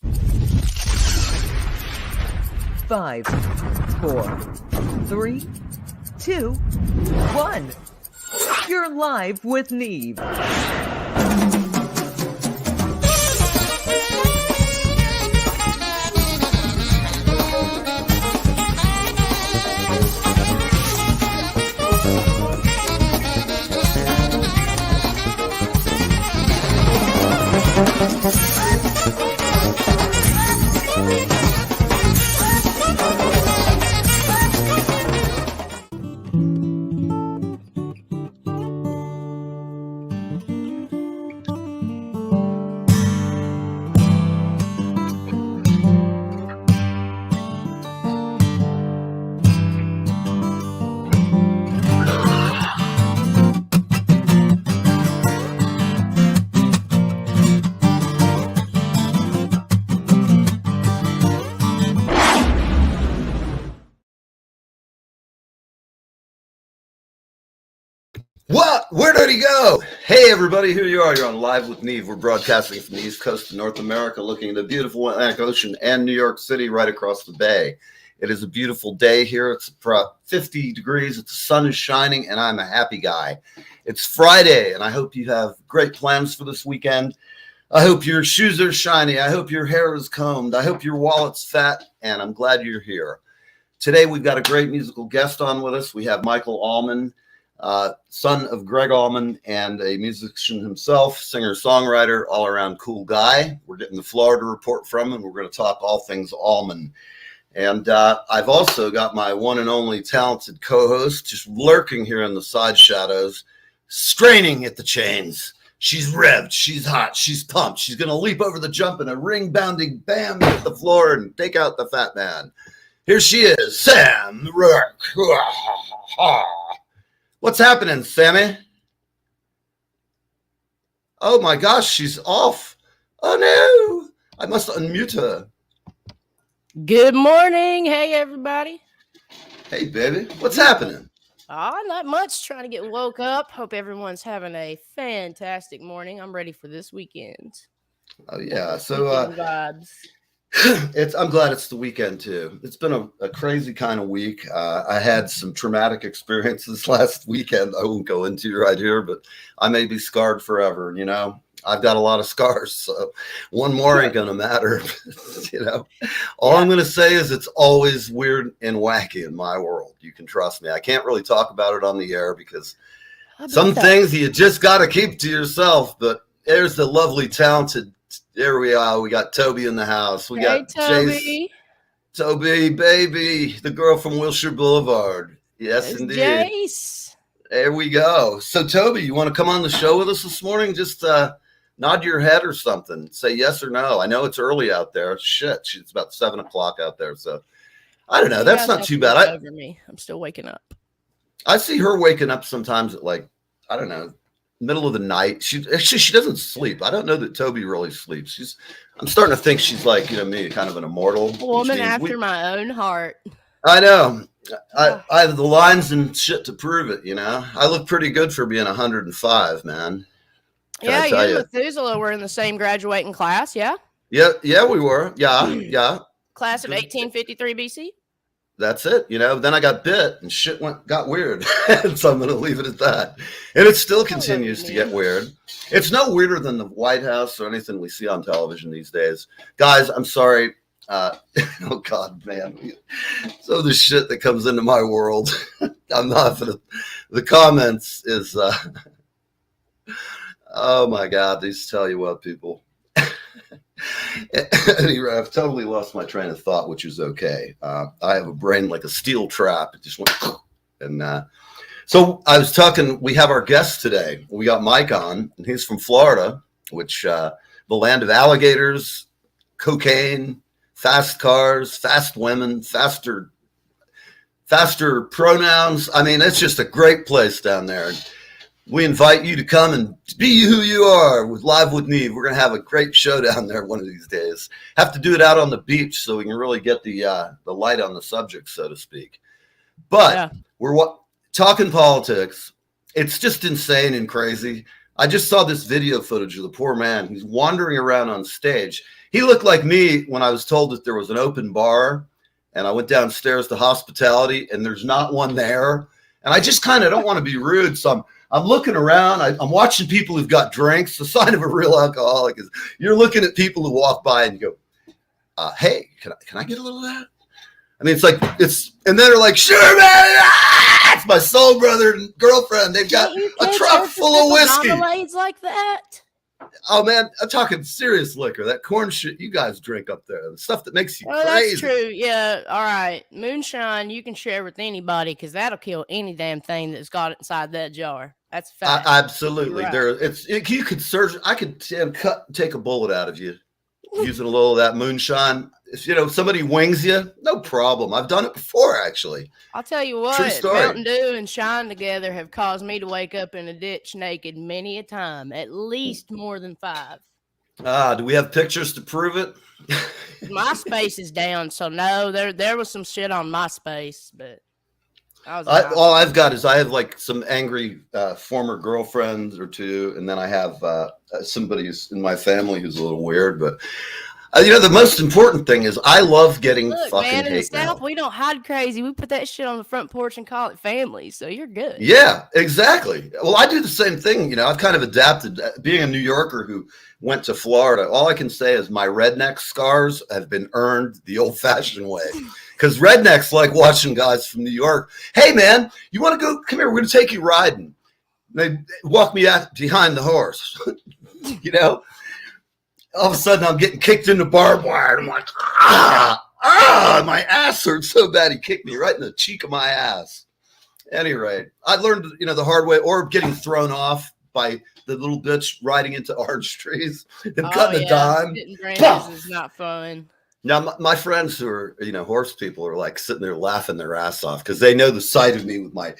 5, 4, 3, 2, 1. You're live with Neve. What? Where did he go? Hey, everybody, here you are. You're on Live with Neve. We're broadcasting from the East Coast of North America, looking at the beautiful Atlantic Ocean and New York City right across the bay. It is a beautiful day here. It's 50 degrees. The sun is shining, and I'm a happy guy. It's Friday, and I hope you have great plans for this weekend. I hope your shoes are shiny. I hope your hair is combed. I hope your wallet's fat, and I'm glad you're here. Today, we've got a great musical guest on with us. We have Michael Allman, son of Greg Allman and a musician himself, singer-songwriter, all-around cool guy. We're getting the Florida report from him. We're going to talk all things Allman. And I've also got my one and only talented co-host just lurking here in the side shadows, straining at the chains. She's revved. She's hot. She's pumped. She's going to leap over the jump and a ring-bounding bam hit the floor and take out the fat man. Here she is, Sam Rourke. What's happening, Sammy? Oh my gosh, she's off. Oh no, I must unmute her. Good morning. Hey, everybody. Hey, baby, what's happening? Not much. Trying to get woke up. Hope everyone's having a fantastic morning. I'm ready for this weekend. Oh yeah, so vibes. I'm glad it's the weekend too. It's been a crazy kind of week. I had some traumatic experiences last weekend. I won't go into right here, but I may be scarred forever. You know, I've got a lot of scars, so one more ain't gonna matter. You know, all I'm gonna say is it's always weird and wacky in my world. You can trust me. I can't really talk about it on the air because some things you just got to keep to yourself. But there's the lovely, talented. There we are. We got Toby in the house. We got Toby. Toby, baby, the girl from Wilshire Boulevard. Yes, There's indeed. Jace. There we go. So, Toby, you want to come on the show with us this morning? Just nod your head or something. Say yes or no. I know it's early out there. Shit, it's about 7 o'clock out there. So, I don't know. That's not too bad. Over me. I'm still waking up. I see her waking up sometimes at I don't know, middle of the night. She doesn't sleep. I don't know that Toby really sleeps. I'm starting to think she's like, me, kind of an immortal woman after my own heart. I know. I have the lines and shit to prove it. I look pretty good for being 105, man. Yeah, you and Methuselah were in the same graduating class. Yeah, we were. Yeah. Class of 1853 BC. That's it. Then I got bit and shit got weird. So I'm going to leave it at that. And it still continues to get weird. It's no weirder than the White House or anything we see on television these days. Guys, I'm sorry. Oh God, man. So the shit that comes into my world, I'm not for the comments is, oh my God, these tell you what, people. Anyway, I've totally lost my train of thought, which is okay. I have a brain like a steel trap. It just went, and so I was talking. We have our guest today. We got Mike on, and he's from Florida, which the land of alligators, cocaine, fast cars, fast women, faster pronouns. I mean, it's just a great place down there. We invite you to come and be who you are with Live with Neve. We're going to have a great show down there one of these days. Have to do it out on the beach so we can really get the light on the subject, so to speak. But we're talking politics. It's just insane and crazy. I just saw this video footage of the poor man. He's wandering around on stage. He looked like me when I was told that there was an open bar, and I went downstairs to hospitality, and there's not one there. And I just kind of don't want to be rude, so I'm looking around. I'm watching people who've got drinks. The sign of a real alcoholic is you're looking at people who walk by and you go, "Hey, can I get a little of that?" I mean, and they're like, "Sure, man, it's my soul brother and girlfriend. They've got a truck full of whiskey." Marmalades like that. Oh man, I'm talking serious liquor. That corn shit you guys drink up there, the stuff that makes you crazy. That's true. Yeah. All right. Moonshine, you can share with anybody because that'll kill any damn thing that's got inside that jar. That's a fact. Absolutely. Right. You could surge. I could take a bullet out of you using a little of that moonshine. If somebody wings you, no problem. I've done it before, actually. I'll tell you what, Mountain Dew and Shine together have caused me to wake up in a ditch naked many a time, at least more than 5. Do we have pictures to prove it? MySpace is down, so no, there was some shit on MySpace, but all I've got is I have like some angry former girlfriends or two, and then I have somebody who's in my family who's a little weird, but the most important thing is I love getting fucking hate. In the South, we don't hide crazy. We put that shit on the front porch and call it family, so you're good. Yeah, exactly. Well, I do the same thing. I've kind of adapted. Being a New Yorker who went to Florida, all I can say is my redneck scars have been earned the old-fashioned way. Because rednecks like watching guys from New York. Hey, man, you want to go? Come here. We're going to take you riding. They walk me out behind the horse. All of a sudden, I'm getting kicked in the barbed wire. And I'm like, my ass hurts so bad. He kicked me right in the cheek of my ass. Anyway, I learned, the hard way, or getting thrown off by the little bitch riding into orange trees and cutting a dime. Getting branches is not fun. Now, my friends who are, horse people are like sitting there laughing their ass off because they know the sight of me with my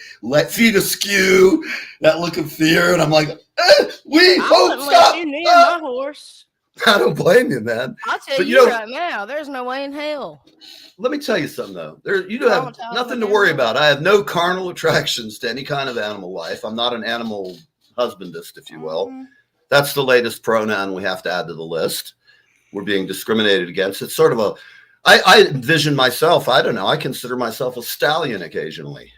feet askew, that look of fear. And I'm like, stop. You near my horse. I don't blame you, man. I'll tell you right now, there's no way in hell. Let me tell you something, though. You don't have nothing to worry about. I have no carnal attractions to any kind of animal life. I'm not an animal husbandist, if you will. That's the latest pronoun we have to add to the list. We're being discriminated against. It's sort of I envision myself, I don't know, I consider myself a stallion occasionally.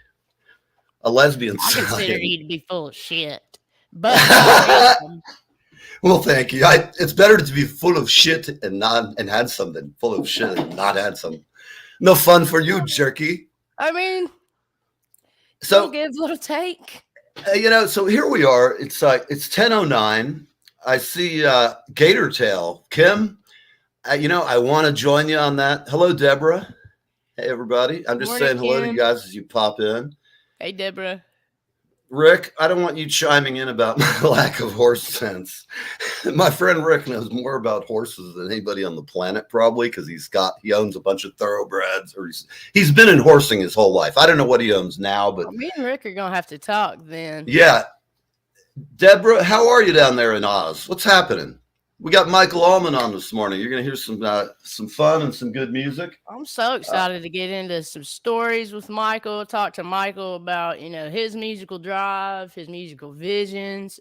A lesbian stallion. I consider you to be full of shit. But well, thank you. It's better to be full of shit and handsome than full of shit and not handsome. No fun for you, jerky. I mean, so give, little take. So here we are. It's 10:09. I see Gator Tail. Kim, I want to join you on that. Hello, Deborah. Hey, everybody. I'm just saying hello to you guys as you pop in. Hey, Deborah. Rick, I don't want you chiming in about my lack of horse sense. My friend Rick knows more about horses than anybody on the planet, probably, because he owns a bunch of thoroughbreds, or he's been in horsing his whole life. I don't know what he owns now, but me and Rick are gonna have to talk then. Yeah, Deborah, how are you down there in Oz? What's happening? We got Michael Allman on this morning. You're going to hear some fun and some good music. I'm so excited to get into some stories with Michael, talk to Michael about, his musical drive, his musical visions.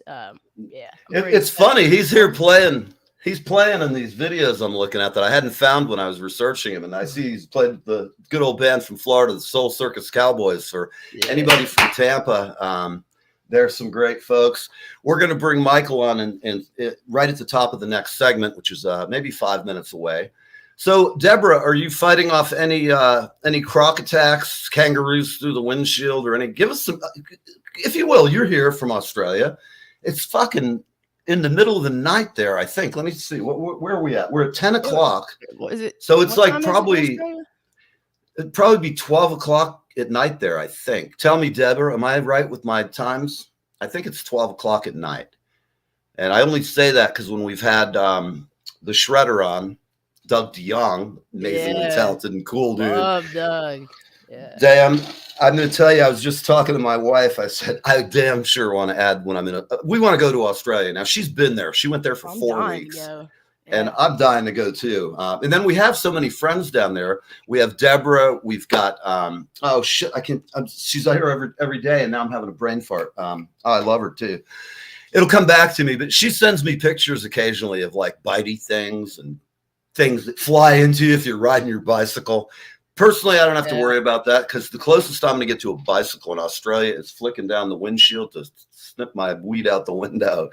It's funny. He's here playing. He's playing in these videos I'm looking at that I hadn't found when I was researching him. And I see he's played the good old band from Florida, the Soul Circus Cowboys. For anybody from Tampa, there's some great folks. We're going to bring Michael on and right at the top of the next segment, which is maybe 5 minutes away. So, Deborah, are you fighting off any croc attacks, kangaroos through the windshield, or any? Give us some, if you will. You're here from Australia. It's fucking in the middle of the night there, I think. Let me see. Where are we at? We're at 10 o'clock. What is it? So it's like it'd probably be 12 o'clock at night there, I think. Tell me, Deborah, am I right with my times? I think it's 12 o'clock at night. And I only say that because when we've had the Shredder on, Doug DeYoung, amazingly talented and cool dude. Love Doug. Yeah. Damn, I'm going to tell you, I was just talking to my wife. I said, I damn sure want to add when we want to go to Australia. Now, she's been there. She went there for 4 weeks. And I'm dying to go too. And then we have so many friends down there. We have Deborah. We've got she's here every day, and now I'm having a brain fart. I love her too. It'll come back to me, but she sends me pictures occasionally of like bitey things and things that fly into you if you're riding your bicycle. Personally, I don't have to worry about that because the closest I'm going to get to a bicycle in Australia is flicking down the windshield to snip my weed out the window,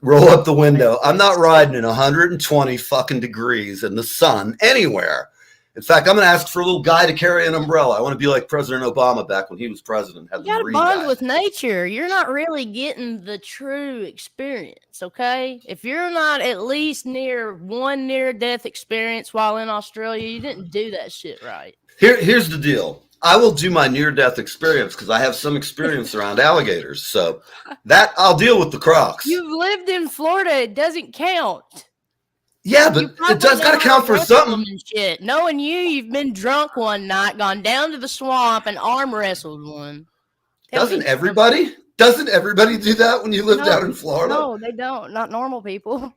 roll up the window. I'm not riding in 120 fucking degrees in the sun anywhere. In fact, I'm going to ask for a little guy to carry an umbrella. I want to be like President Obama back when he was president. You got to bond with nature. You're not really getting the true experience, okay? If you're not at least near one near-death experience while in Australia, you didn't do that shit right. Here's the deal. I will do my near-death experience because I have some experience around alligators. So that I'll deal with the crocs. You've lived in Florida. It doesn't count. Yeah, but it does got to count for something. Shit. Knowing you've been drunk one night, gone down to the swamp, and arm wrestled one. Doesn't everybody do that when you live down in Florida? No, they don't. Not normal people.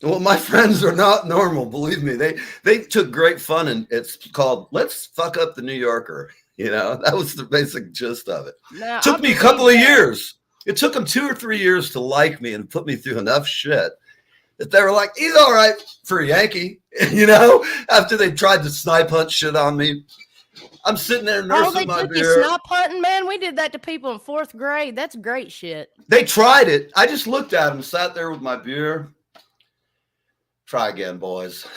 Well, my friends are not normal. Believe me, they took great fun, and it's called "Let's Fuck Up the New Yorker." You know, that was the basic gist of it. Now, took me a couple of years. It took them 2 or 3 years to like me and put me through enough shit that they were like, he's all right for a Yankee, you know, after they tried to snipe hunt shit on me. I'm sitting there nursing my beer. They took you snipe hunting, man? We did that to people in 4th grade. That's great shit. They tried it. I just looked at them, sat there with my beer. Try again, boys.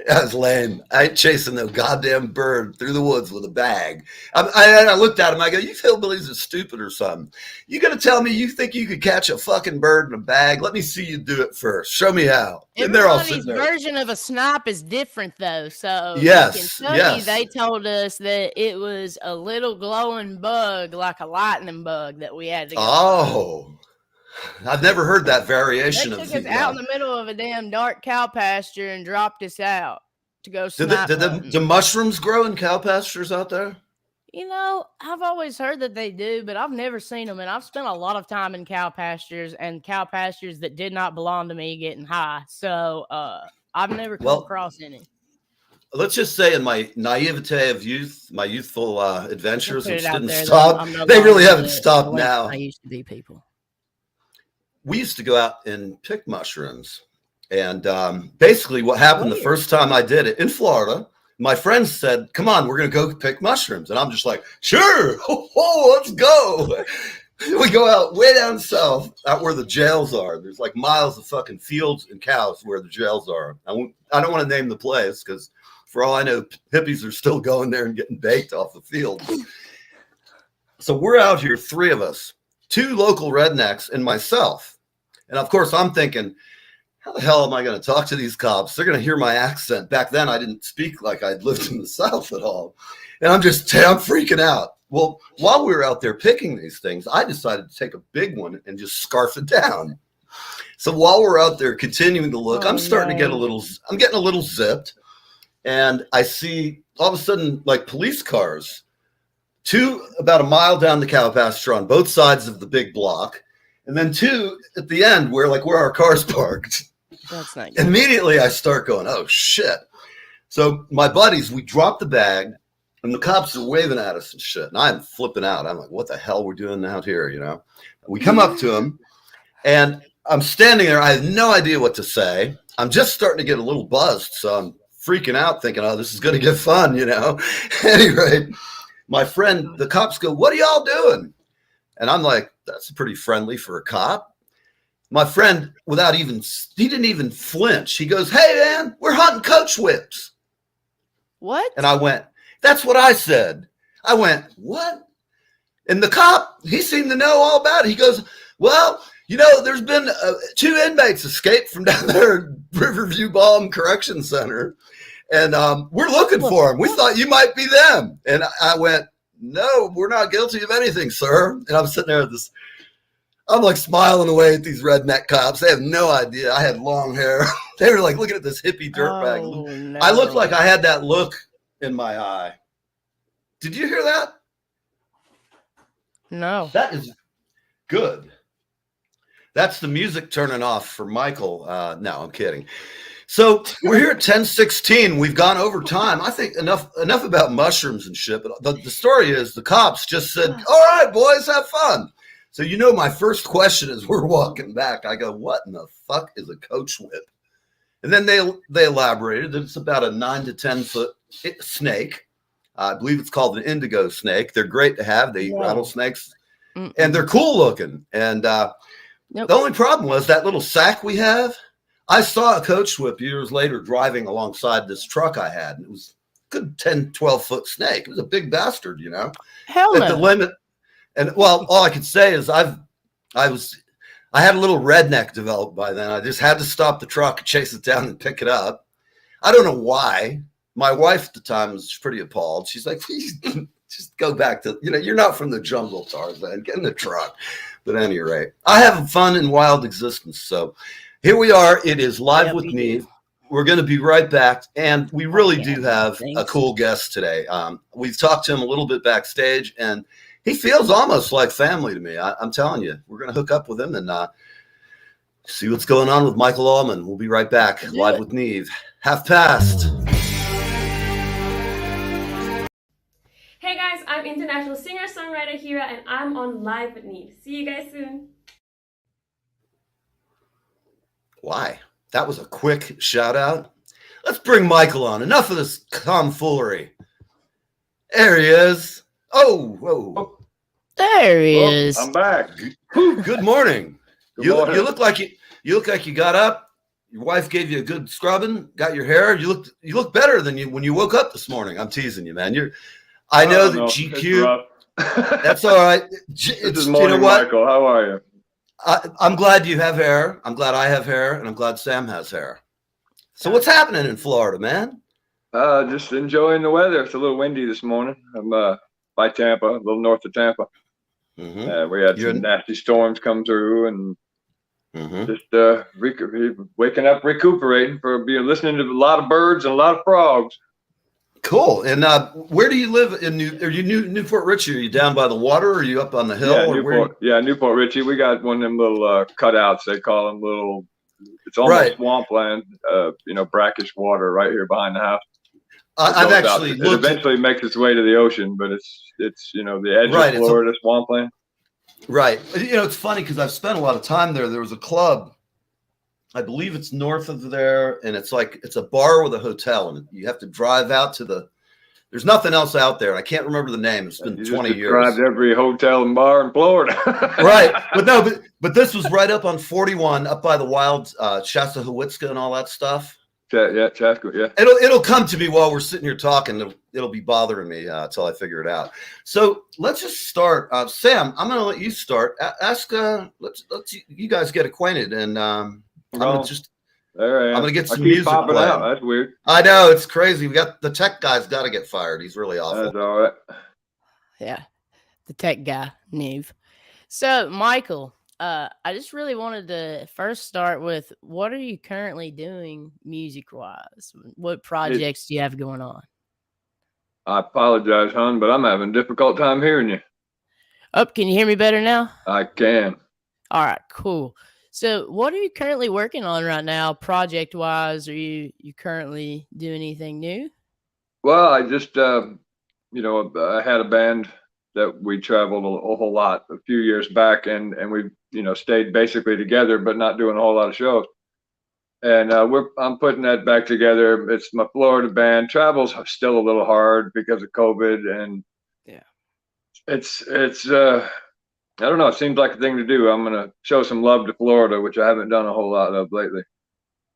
That was lame. I ain't chasing no goddamn bird through the woods with a bag. I looked at him. I go, you hillbillies are stupid or something. You going to tell me you think you could catch a fucking bird in a bag? Let me see you do it first. Show me how. And they're all sitting there. Everybody's version of a snipe is different, though. So yes, they told us that it was a little glowing bug, like a lightning bug, that we had to go. Oh. I've never heard that variation of. They took us out in the middle of a damn dark cow pasture and dropped us out to go snipe. Do mushrooms grow in cow pastures out there? You know, I've always heard that they do, but I've never seen them. And I've spent a lot of time in cow pastures that did not belong to me getting high. So I've never come across any. Let's just say in my naivete of youth, my youthful adventures, which didn't stop. They really haven't stopped now. I used to be people. We used to go out and pick mushrooms. And basically what happened the first time I did it in Florida, my friends said, come on, we're going to go pick mushrooms. And I'm just like, sure, let's go. We go out way down south, out where the jails are. There's like miles of fucking fields and cows where the jails are. I don't want to name the place because for all I know, hippies are still going there and getting baked off the field. So we're out here, 3 of us, 2 local rednecks and myself. And of course, I'm thinking, how the hell am I going to talk to these cops? They're going to hear my accent. Back then, I didn't speak like I'd lived in the South at all. And I'm freaking out. Well, while we were out there picking these things, I decided to take a big one and just scarf it down. So while we're out there continuing to look, I'm getting a little zipped. And I see all of a sudden, like police cars, 2 about a mile down the cow pasture on both sides of the big block. And then 2 at the end where our car's parked. That's not good. Immediately I start going, oh shit. So my buddies, we drop the bag and the cops are waving at us and shit. And I'm flipping out. I'm like, what the hell we're doing out here, you know? We come up to them and I'm standing there. I have no idea what to say. I'm just starting to get a little buzzed. So I'm freaking out thinking, oh, this is going to get fun, you know? Anyway, my friend, the cops go, what are y'all doing? And I'm like, that's pretty friendly for a cop. My friend, he didn't even flinch. He goes, hey, man, we're hunting coach whips. What? And I went, that's what I said. I went, what? And the cop, he seemed to know all about it. He goes, well, you know, there's been 2 inmates escaped from down there at Riverview Balm Correction Center. And we're looking for them. We thought you might be them. And I went, no, we're not guilty of anything, sir. And I'm sitting there with this, I'm like smiling away at these redneck cops. They have no idea. I had long hair. They were like looking at this hippie dirtbag. Oh, no. I looked like I had that look in my eye. Did you hear that? No. That is good. That's the music turning off for Michael. No, I'm kidding. So we're here at 10:16. We've gone over time. I think enough about mushrooms and shit. But the story is the cops just said, all right, boys, have fun. So, my first question as we're walking back, I go, what in the fuck is a coach whip? And then they elaborated that it's about a 9 to 10 foot snake. I believe it's called an indigo snake. They're great to have. They eat rattlesnakes, and they're cool looking. And the only problem was that little sack we have. I saw a coach whip years later driving alongside this truck I had. And it was a good 10, 12-foot snake. It was a big bastard, Hell at the limit. And well, all I could say is I had a little redneck developed by then. I just had to stop the truck, chase it down, and pick it up. I don't know why. My wife at the time was pretty appalled. She's like, please just go back to, you're not from the jungle, Tarzan. Get in the truck. But at any rate, I have a fun and wild existence. So here we are. It is Live with Neve. We're going to be right back. And we really do have a cool guest today. We've talked to him a little bit backstage, and he feels almost like family to me. I'm telling you, we're going to hook up with him and see what's going on with Michael Allman. We'll be right back. Live with Neve. Half past. Hey guys, I'm international singer-songwriter Hira, and I'm on Live with Neve. See you guys soon. Why? That was a quick shout out. Let's bring Michael on. Enough of this tomfoolery. There he is. Oh, whoa. There he is. I'm back. Good morning. Good morning. You look like you got up. Your wife gave you a good scrubbing. Got your hair. You look better than you when you woke up this morning. I'm teasing you, man. I know that GQ. That's all right. This is morning, Michael. How are you? I'm glad you have hair. I'm glad I have hair, and I'm glad Sam has hair. So what's happening in Florida, man? Just enjoying the weather. It's a little windy this morning. I'm by Tampa, a little north of Tampa. Mm-hmm. We had some nasty storms come through, and just waking up, recuperating listening to a lot of birds and a lot of frogs. Cool. And where do you live? Are you Newport Richie? Are you down by the water, or are you up on the hill? Newport Richie. We got one of them little cutouts. They call them little. It's almost swampland. Brackish water right here behind the house. I've actually it eventually makes its way to the ocean, but it's the edge of Florida swampland. Right. It's funny because I've spent a lot of time there. There was a club, I believe it's north of there, and it's a bar with a hotel, and you have to drive out there's nothing else out there. I can't remember the name. It's been 20 years. Described every hotel and bar in Florida. Right. But this was right up on 41, up by the wild Shasta-Hawitska and all that stuff. Chaska, yeah. It'll come to me while we're sitting here talking. It'll be bothering me until I figure it out. So let's just start. Sam, I'm going to let you start. Ask. Let's you guys get acquainted, and I'm going to get some music playing. Out. That's weird. I know, it's crazy. We got the tech guy's got to get fired. He's really awful. That's all right. Yeah, the tech guy, Neve. So, Michael, I just really wanted to first start with, what are you currently doing music-wise? What projects do you have going on? I apologize, hon, but I'm having a difficult time hearing you. Can you hear me better now? I can. All right, cool. So what are you currently working on right now, project-wise? Are you currently doing anything new? Well, I just, I had a band that we traveled a whole lot a few years back, and we, stayed basically together, but not doing a whole lot of shows. And I'm putting that back together. It's my Florida band. Travel's still a little hard because of COVID, and it's I don't know. It seems like a thing to do. I'm gonna show some love to Florida, which I haven't done a whole lot of lately.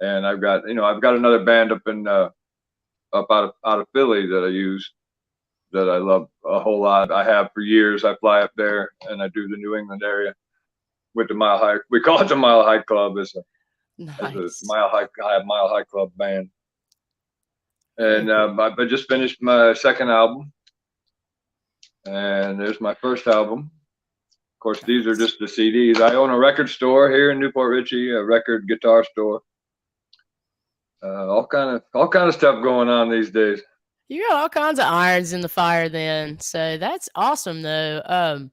And I've got another band up out of Philly that I use, that I love a whole lot. I have for years. I fly up there and I do the New England area with the Mile High. We call it the Mile High Club. It's a Mile High Club band. And I just finished my second album, and there's my first album. Of course, these are just the CDs. I own a record store here in Newport Richie, a record guitar store. All kind of stuff going on these days. You got all kinds of irons in the fire then. So that's awesome though.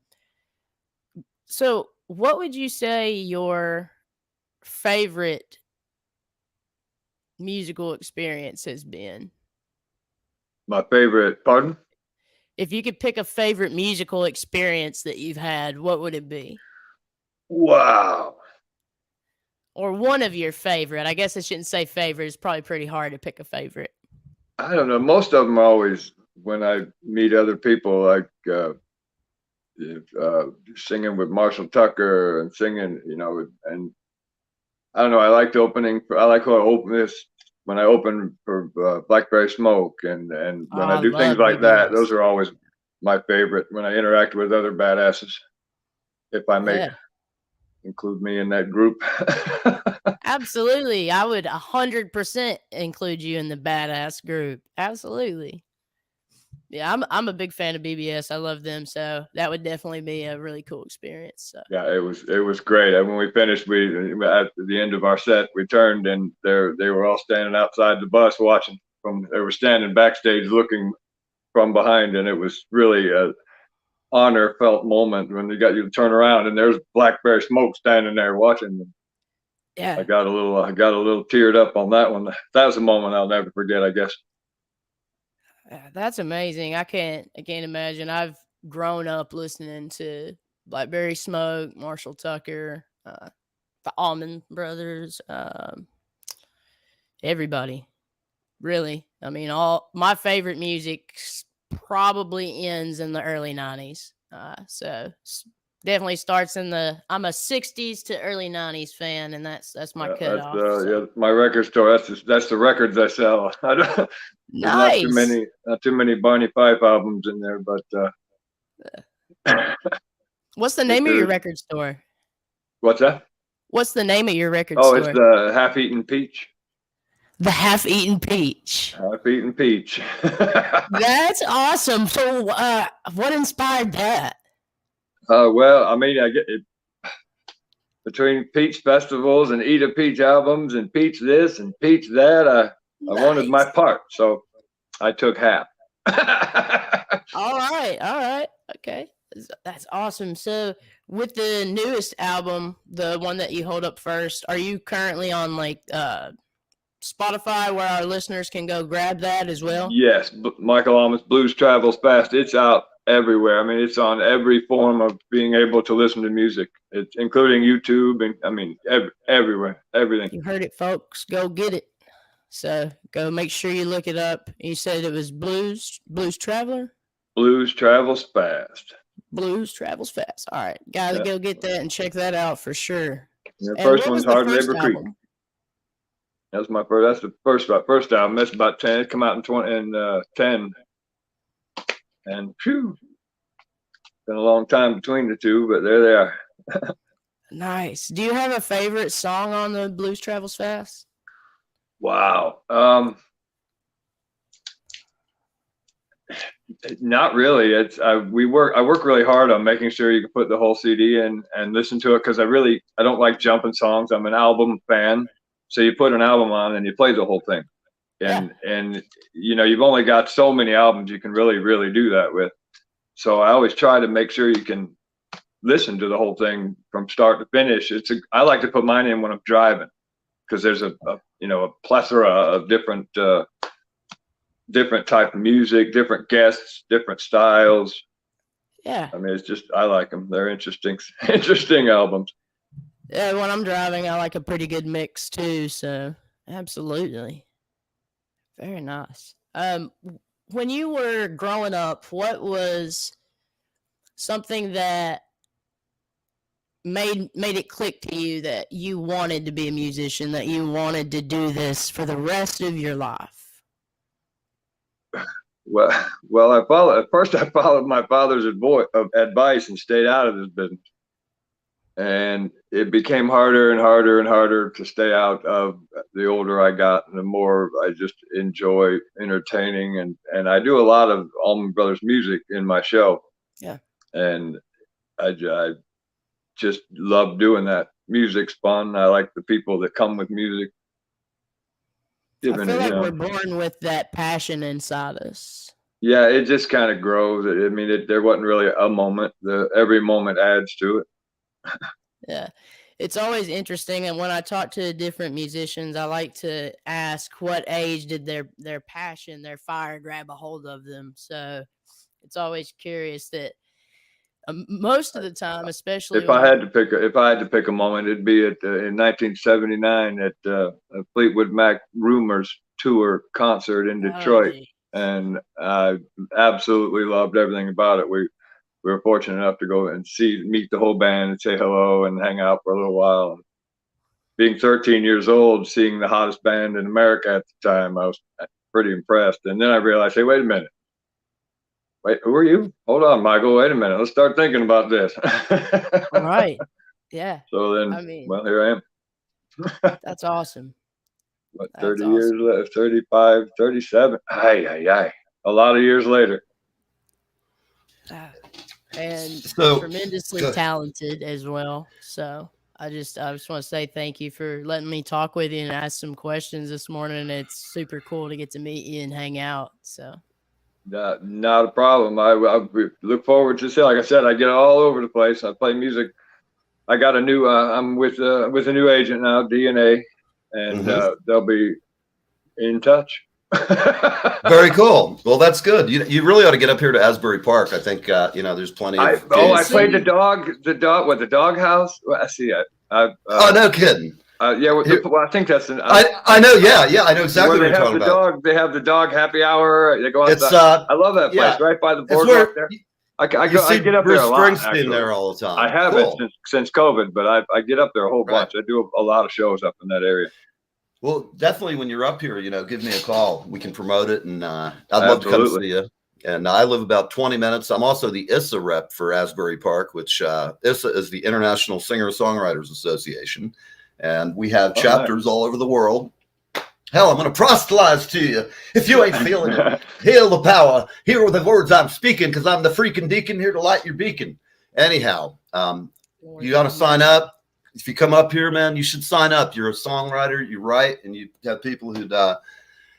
So what would you say your favorite musical experience has been? My favorite, pardon? If you could pick a favorite musical experience that you've had, what would it be? Wow. Or one of your favorite? I guess I shouldn't say favorite. It's probably pretty hard to pick a favorite. I don't know. Most of them are always when I meet other people, like singing with Marshall Tucker and singing, and I don't know. I like how I open this when I open for Blackberry Smoke, and Oh, when I I do things love like that, BBS. those are always my favorite. When I interact with other badasses, if I may Yeah, include me in that group. absolutely. I would 100% include you in the badass group. Absolutely. Yeah, I'm a big fan of BBS. I love them, so that would definitely be a really cool experience. So. Yeah, it was great. And when we finished, we at the end of our set, we turned and they were all standing outside the bus watching from. They were standing backstage looking from behind, and it was really a honor felt moment when you to turn around and there's Blackberry Smoke standing there watching. Yeah, I got a little teared up on that one. That was a moment I'll never forget, I guess. that's amazing. I can't imagine. I've grown up listening to Blackberry Smoke, Marshall Tucker, the Allman Brothers, everybody. Really, I mean, all my favorite music probably ends in the early '90s. Definitely starts in the. I'm a '60s to early '90s fan, and that's my cutoff. My record store. That's the records I sell. I don't, there's Nice. not too many Barney Fife albums in there, but What's the name of your record store? What's that? What's the name of your record Oh, store? it's the Half-Eaten Peach. The Half-Eaten Peach. Half-Eaten Peach. That's awesome. So, what inspired that? Well, I mean, I get it between Peach festivals and Eat a Peach albums and Peach this and Peach that. I wanted my part, so I took half. All right, okay, that's awesome. So, with the newest album, the one that you hold up first, are you currently on like Spotify where our listeners can go grab that as well? Yes, Michael Allman's Blues Travels Fast. It's out everywhere. I mean, it's on every form of being able to listen to music. It's including YouTube and I mean everywhere, everything. You heard it, folks. Go get it. So go make sure you look it up. You said it was Blues Traveler? Blues Travels Fast. Blues Travels Fast. All right, guys, go get that and check that out for sure. The first one's Hard Labor Creek. That's my first. That's the first album. That's about 10. It come out in 10. And phew, been a long time between the two, but there they are. Nice. Do you have a favorite song on the Blues Travels Fast? Wow. Not really. I work really hard on making sure you can put the whole CD in and listen to it because I don't like jumping songs. I'm an album fan. So you put an album on and you play the whole thing. And you've only got so many albums you can really do that with. So I always try to make sure you can listen to the whole thing from start to finish. I like to put mine in when I'm driving because there's a plethora of different type of music, different guests, different styles. Yeah. I mean, it's just I like them. They're interesting albums. Yeah, when I'm driving, I like a pretty good mix too. So absolutely, very nice. When you were growing up, what was something that made it click to you that you wanted to be a musician, that you wanted to do this for the rest of your life? Well, I followed my father's advice and stayed out of this business. And it became harder and harder and harder to stay out of the older I got and the more I just enjoy entertaining. And I do a lot of Allman Brothers music in my show. Yeah. And I just love doing that. Music's fun. I like the people that come with music. I feel like we're born with that passion inside us. Yeah, it just kind of grows. I mean, there wasn't really a moment. Every moment adds to it. Yeah, it's always interesting. And when I talk to different musicians, I like to ask what age did their passion, their fire grab a hold of them. So it's always curious that most of the time, especially if I had to pick a moment, it'd be in 1979 at Fleetwood Mac Rumors tour concert in Detroit, and I absolutely loved everything about it. We were fortunate enough to go and meet the whole band and say hello and hang out for a little while. And being 13 years old, seeing the hottest band in America at the time, I was pretty impressed. And then I realized, hey, wait a minute. Wait, who are you? Hold on, Michael. Wait a minute. Let's start thinking about this. Right. Yeah. So then, well, here I am. That's awesome. What, 30 years left, 35, 37. Aye. A lot of years later. And So, tremendously talented as well. So I just want to say thank you for letting me talk with you and ask some questions this morning. It's super cool to get to meet you and hang out. So not a problem. I look forward to see. Like I said, I get all over the place. I play music. I got a new. I'm with a new agent now, DNA, and they'll be in touch. Very cool. Well, that's good. You really ought to get up here to Asbury Park. I think there's plenty of. I played the dog house. Well, I see it. Oh, no kidding. Yeah, well, I think that's an. I know. Yeah, I know exactly what you're talking about. They have the dog happy hour. They go outside. I love that place, right by the boardwalk there. I get up there a lot. Springsteen there all the time. I haven't since COVID, but I get up there a whole bunch. I do a lot of shows up in that area. Well, definitely when you're up here, give me a call. We can promote it, and I'd love to come see you. And I live about 20 minutes. I'm also the ISSA rep for Asbury Park, which ISSA is the International Singer-Songwriters Association. And we have chapters all over the world. Hell, I'm going to proselytize to you. If you ain't feeling it, hail the power. Here are the words I'm speaking, because I'm the freaking deacon here to light your beacon. Anyhow, you got to sign up. If you come up here, man, you should sign up. You're a songwriter, you write, and you have people who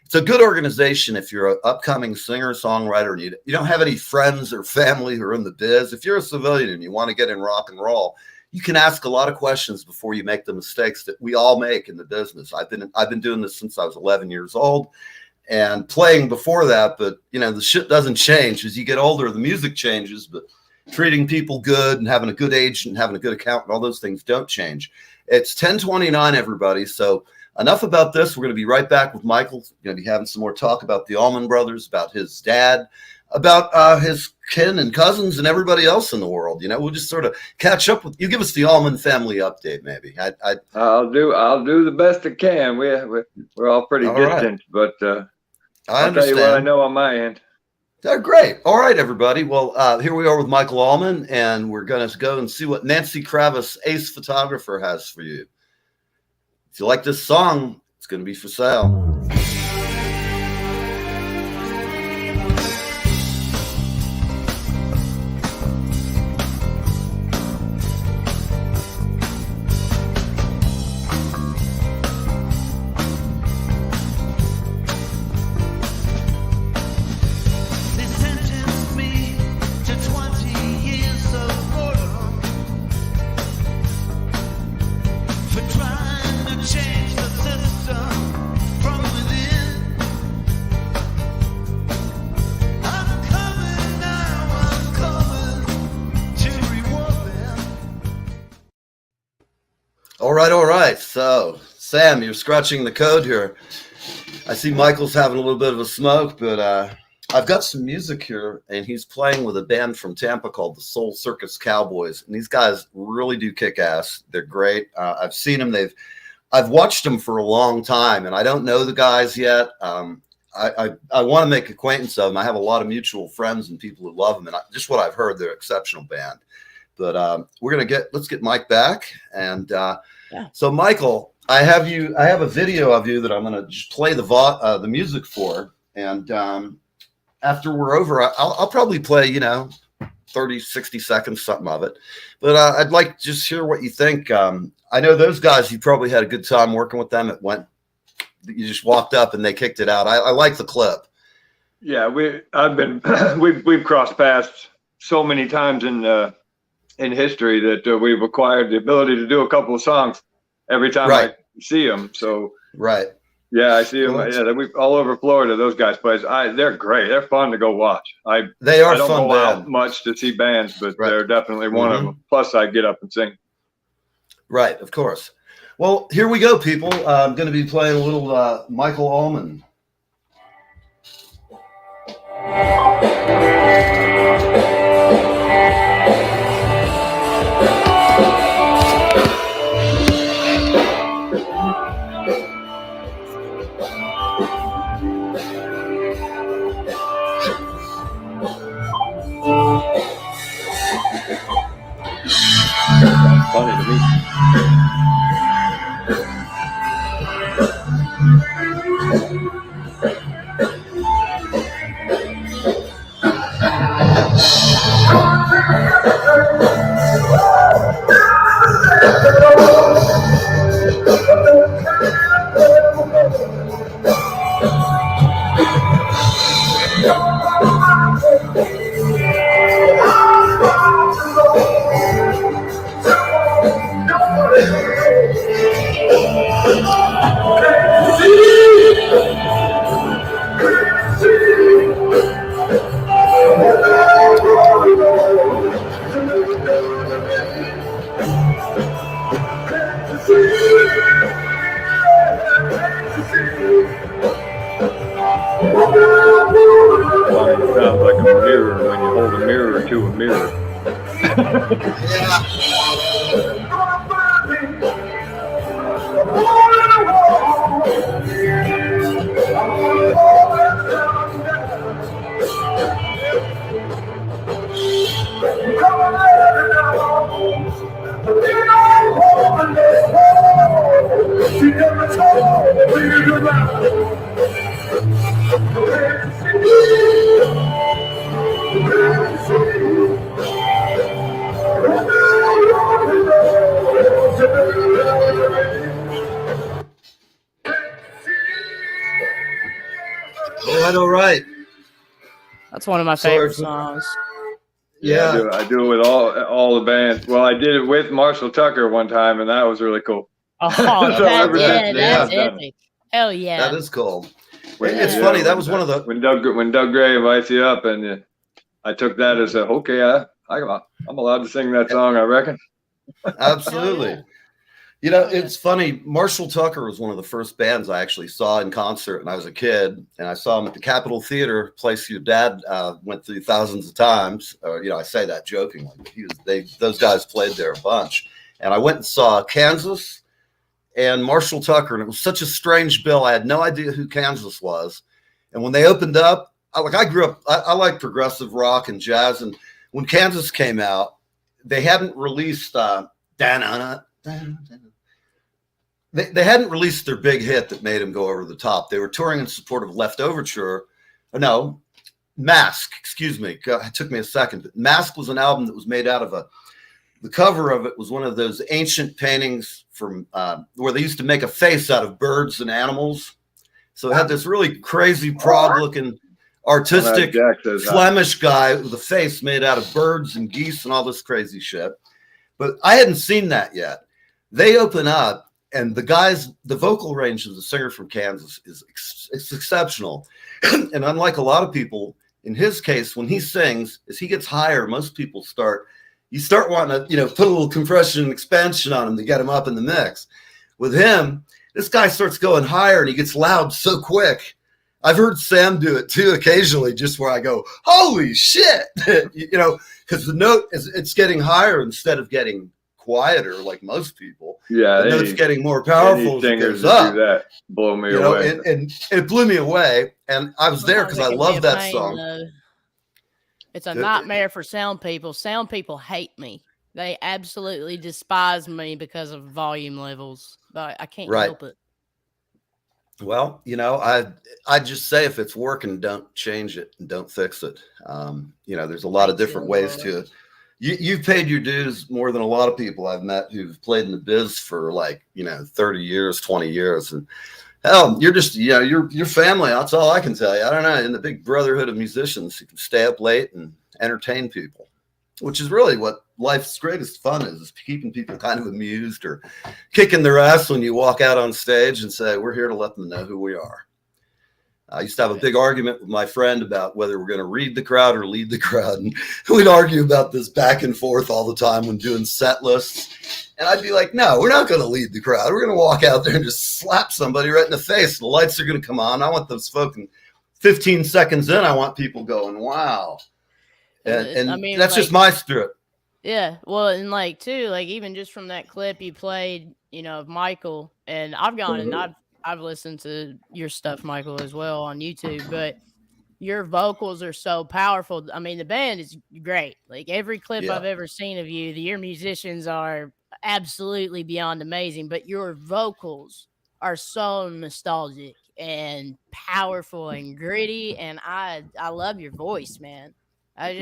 it's a good organization if you're an upcoming singer, songwriter, and you don't have any friends or family who are in the biz. If you're a civilian and you want to get in rock and roll, you can ask a lot of questions before you make the mistakes that we all make in the business. I've been doing this since I was 11 years old and playing before that, but the shit doesn't change. As you get older, the music changes, but treating people good and having a good agent and having a good accountant, all those things don't change. It's 10:29, everybody. So enough about this. We're going to be right back with Michael. We're going to be having some more talk about the Allman Brothers, about his dad, about his kin and cousins and everybody else in the world. We'll just sort of catch up with you. Give us the Allman family update, maybe. I'll do the best I can. We're all pretty distant, right. But I'll tell you what I know on my end. They're great. All right, everybody. Well, here we are with Michael Allman, and we're going to go and see what Nancy Kravis, ace photographer, has for you. If you like this song, it's going to be for sale. All right. So, Sam, you're scratching the code here. I see Michael's having a little bit of a smoke, but I've got some music here, and he's playing with a band from Tampa called the Circus Cowboys, and these guys really do kick ass. They're great. I've seen them. I've watched them for a long time, and I don't know the guys yet. I want to make acquaintance of them. I have a lot of mutual friends and people who love them, and just what I've heard, they're an exceptional band. But let's get Mike back. And so, Michael, I have a video of you that I'm going to just play the music for. And after we're over, I'll probably play, 30, 60 seconds, something of it. But I'd like to just hear what you think. I know those guys, you probably had a good time working with them. You just walked up and they kicked it out. I like the clip. Yeah, we've crossed paths so many times in history that we've acquired the ability to do a couple of songs every time I see them. So right. Yeah, I see them. Yeah, we all over Florida. Those guys play. They're great. They're fun to go watch. They are I don't fun go band. out much to see bands, but Right. they're definitely one of them. Plus, I get up and sing. Right, of course. Well, here we go, people. I'm going to be playing a little Michael Allman. Funny to me. It sounds like a mirror when you hold a mirror to a mirror. All right. That's one of my favorite songs. Yeah, I do it with all the bands. Well, I did it with Marshall Tucker one time, and that was really cool. Oh, So that's yeah. epic. Hell yeah. that is cool. When- It's yeah, funny. That when- was one of the. when Doug Gray invites you up, and I took that as okay. I'm allowed to sing that song, I reckon. Absolutely. yeah. You know, Oh, yeah. it's funny. Marshall Tucker was one of the first bands I actually saw in concert when I was a kid, and I saw him at the Capitol Theater, place your dad went through thousands of times. I say that jokingly, but those guys played there a bunch. And I went and saw Kansas and Marshall Tucker, and it was such a strange bill. I had no idea who Kansas was. And when they opened up, I grew up. I like progressive rock and jazz, and when Kansas came out, they hadn't released They hadn't released their big hit that made them go over the top. They were touring in support of Left Overture. No, Mask, excuse me. It took me a second. But Mask was an album that was made out of the cover of it was one of those ancient paintings from where they used to make a face out of birds and animals. So it had this really crazy prog-looking, artistic Flemish guy with a face made out of birds and geese and all this crazy shit. But I hadn't seen that yet. They open up, and the vocal range of the singer from Kansas is exceptional. And unlike a lot of people, in his case, when he sings, as he gets higher, most people start wanting to, put a little compression and expansion on him to get him up in the mix. With him, this guy starts going higher and he gets loud so quick. I've heard Sam do it too occasionally, just where I go, holy shit, because the note it's getting higher instead of getting quieter like most people. Yeah, the note's getting more powerful. Singers do that blow me away. And it blew me away. And I was there because I love that song. Though. It's a nightmare for sound people. Sound people hate me. They absolutely despise me because of volume levels. But I can't help it. Well, I just say if it's working, don't change it and don't fix it. There's a lot of different ways to it. You've paid your dues more than a lot of people I've met who've played in the biz for 30 years, 20 years. And hell, you're just, your family. That's all I can tell you. I don't know. In the big brotherhood of musicians who can stay up late and entertain people, which is really what life's greatest fun is keeping people kind of amused or kicking their ass when you walk out on stage and say, we're here to let them know who we are. I used to have a big argument with my friend about whether we're going to read the crowd or lead the crowd. And we'd argue about this back and forth all the time when doing set lists. And I'd be like, no, we're not going to lead the crowd. We're going to walk out there and just slap somebody right in the face. The lights are going to come on. I want those folks 15 seconds in. I want people going, wow. And I mean, that's like, just my spirit. Yeah. Well, and like, too, like even just from that clip you played, you know, of Michael, and I've gone and I've listened to your stuff, Michael, as well on YouTube, but your vocals are so powerful. I mean, the band is great. Like every clip I've ever seen of you, your musicians are absolutely beyond amazing, but your vocals are so nostalgic and powerful and gritty. And I love your voice, man. I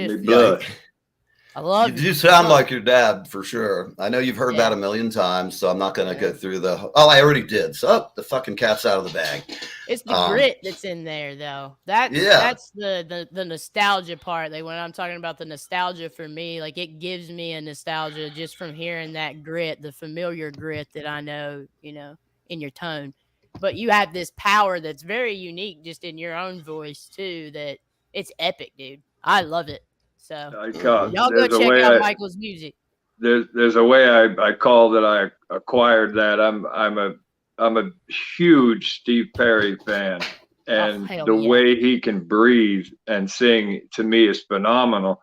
love you. You sound like your dad for sure. I know you've heard that a million times, so I'm not going to go through I already did. So the fucking cat's out of the bag. It's the grit that's in there, though. That's the nostalgia part. Like when I'm talking about the nostalgia for me, like it gives me a nostalgia just from hearing that grit, the familiar grit that I know, you know, in your tone. But you have this power that's very unique just in your own voice too, that it's epic, dude. I love it. So y'all go check out Michael's music. There's a way I call that I acquired that. I'm a huge Steve Perry fan, and the way he can breathe and sing to me is phenomenal.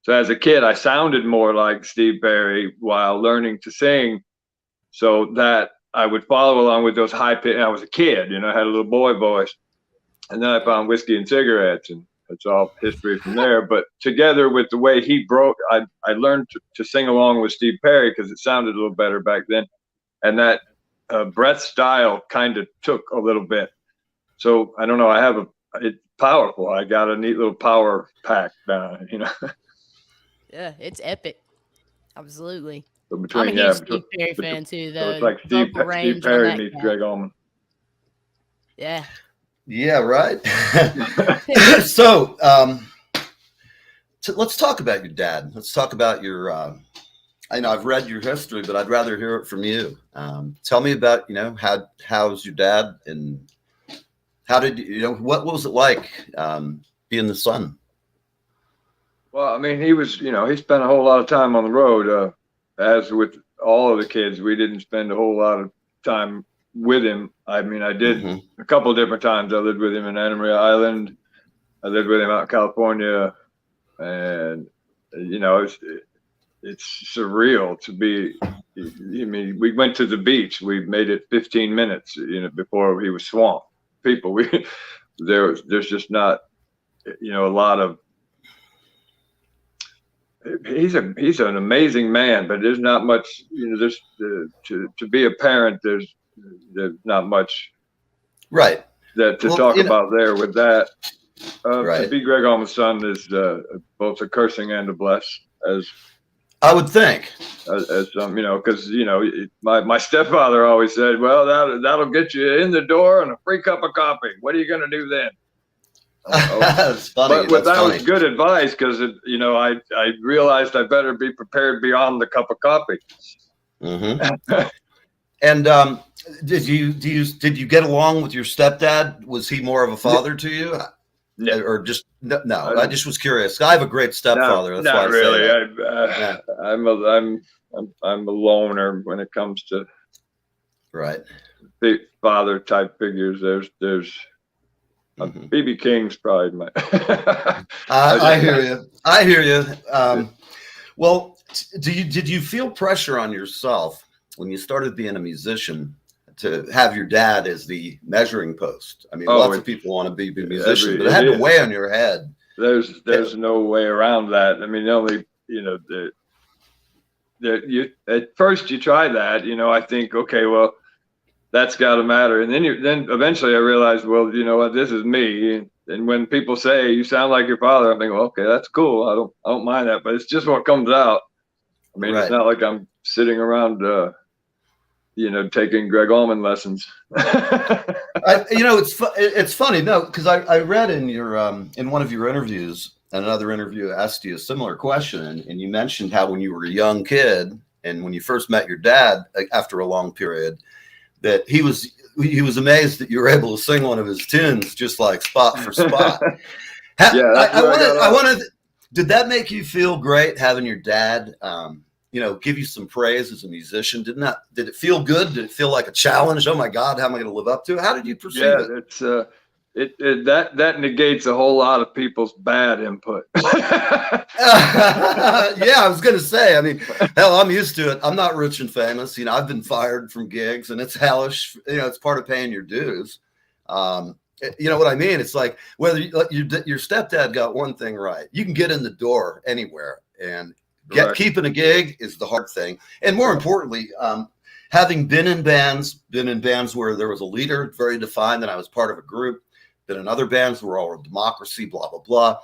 So as a kid, I sounded more like Steve Perry while learning to sing, so that I would follow along with those high pitch. I was a kid, you know, I had a little boy voice, and then I found Whiskey and Cigarettes, and it's all history from there. But together with the way he broke, I learned to sing along with Steve Perry because it sounded a little better back then. And that breath style kind of took a little bit. So I don't know. It's powerful. I got a neat little power pack down, you know. Yeah, it's epic. Absolutely. So I'm a huge Steve Perry fan too, though. So it's like Steve Perry meets Greg Allman. Yeah. Yeah, right. So let's talk about your dad. Let's talk about your I know I've read your history, but I'd rather hear it from you. Tell me about, you know, how's your dad, and how did what was it like being the son? Well, I mean, he was, you know, he spent a whole lot of time on the road. As with all of the kids, we didn't spend a whole lot of time with him. I mean, I did a couple of different times. I lived with him in Anna Maria Island. I lived with him out in California, and you know, it's surreal to be. I mean, we went to the beach. We made it 15 minutes, you know, before he was swamped. People, there's just not, you know, a lot of. He's an amazing man, but there's not much, you know. There's to be a parent. There's not much right that to talk about there with that. To be Greg Allman's son is both a cursing and a bless, as I would think. As some, you know, because you know, my stepfather always said, "Well, that'll get you in the door and a free cup of coffee. What are you going to do then?" That's funny. But that was good advice, because you know, I realized I better be prepared beyond the cup of coffee. And did you get along with your stepdad? Was he more of a father to you? No. Or just no? I just was curious. I have a great stepfather. No, that's not why I really. Say that. I'm a loner when it comes to big father type figures. There's BB King's probably my. I hear you. Well, did you feel pressure on yourself when you started being a musician to have your dad as the measuring post? I mean, lots of people want to be a musician, but it had to weigh on your head. There's no way around that. I mean, the only, you know, you at first you try that, you know, I think, okay, well, that's got to matter, and then eventually I realized, well, you know what, this is me. And when people say you sound like your father, I think, well, okay, that's cool. I don't mind that, but it's just what comes out. I mean, it's not like I'm sitting around, you know, taking Greg Allman lessons. You know, it's funny, no, because I read in your in one of your interviews in another interview, asked you a similar question, and you mentioned how when you were a young kid and when you first met your dad after a long period, that he was amazed that you were able to sing one of his tunes just like spot for spot. Yeah, that's I wanted. Did that make you feel great having your dad, give you some praise as a musician? Did it feel good? Did it feel like a challenge? Oh my God, how am I going to live up to it? How did you perceive it? It's that negates a whole lot of people's bad input. Yeah, I was going to say, I mean, hell, I'm used to it. I'm not rich and famous. I've been fired from gigs, and it's hellish. It's part of paying your dues. You know what I mean? It's like whether your stepdad got one thing right. You can get in the door anywhere, and keeping a gig is the hard thing. And more importantly, having been in bands where there was a leader very defined, and I was part of a group. Been in other bands where all were democracy, blah blah blah.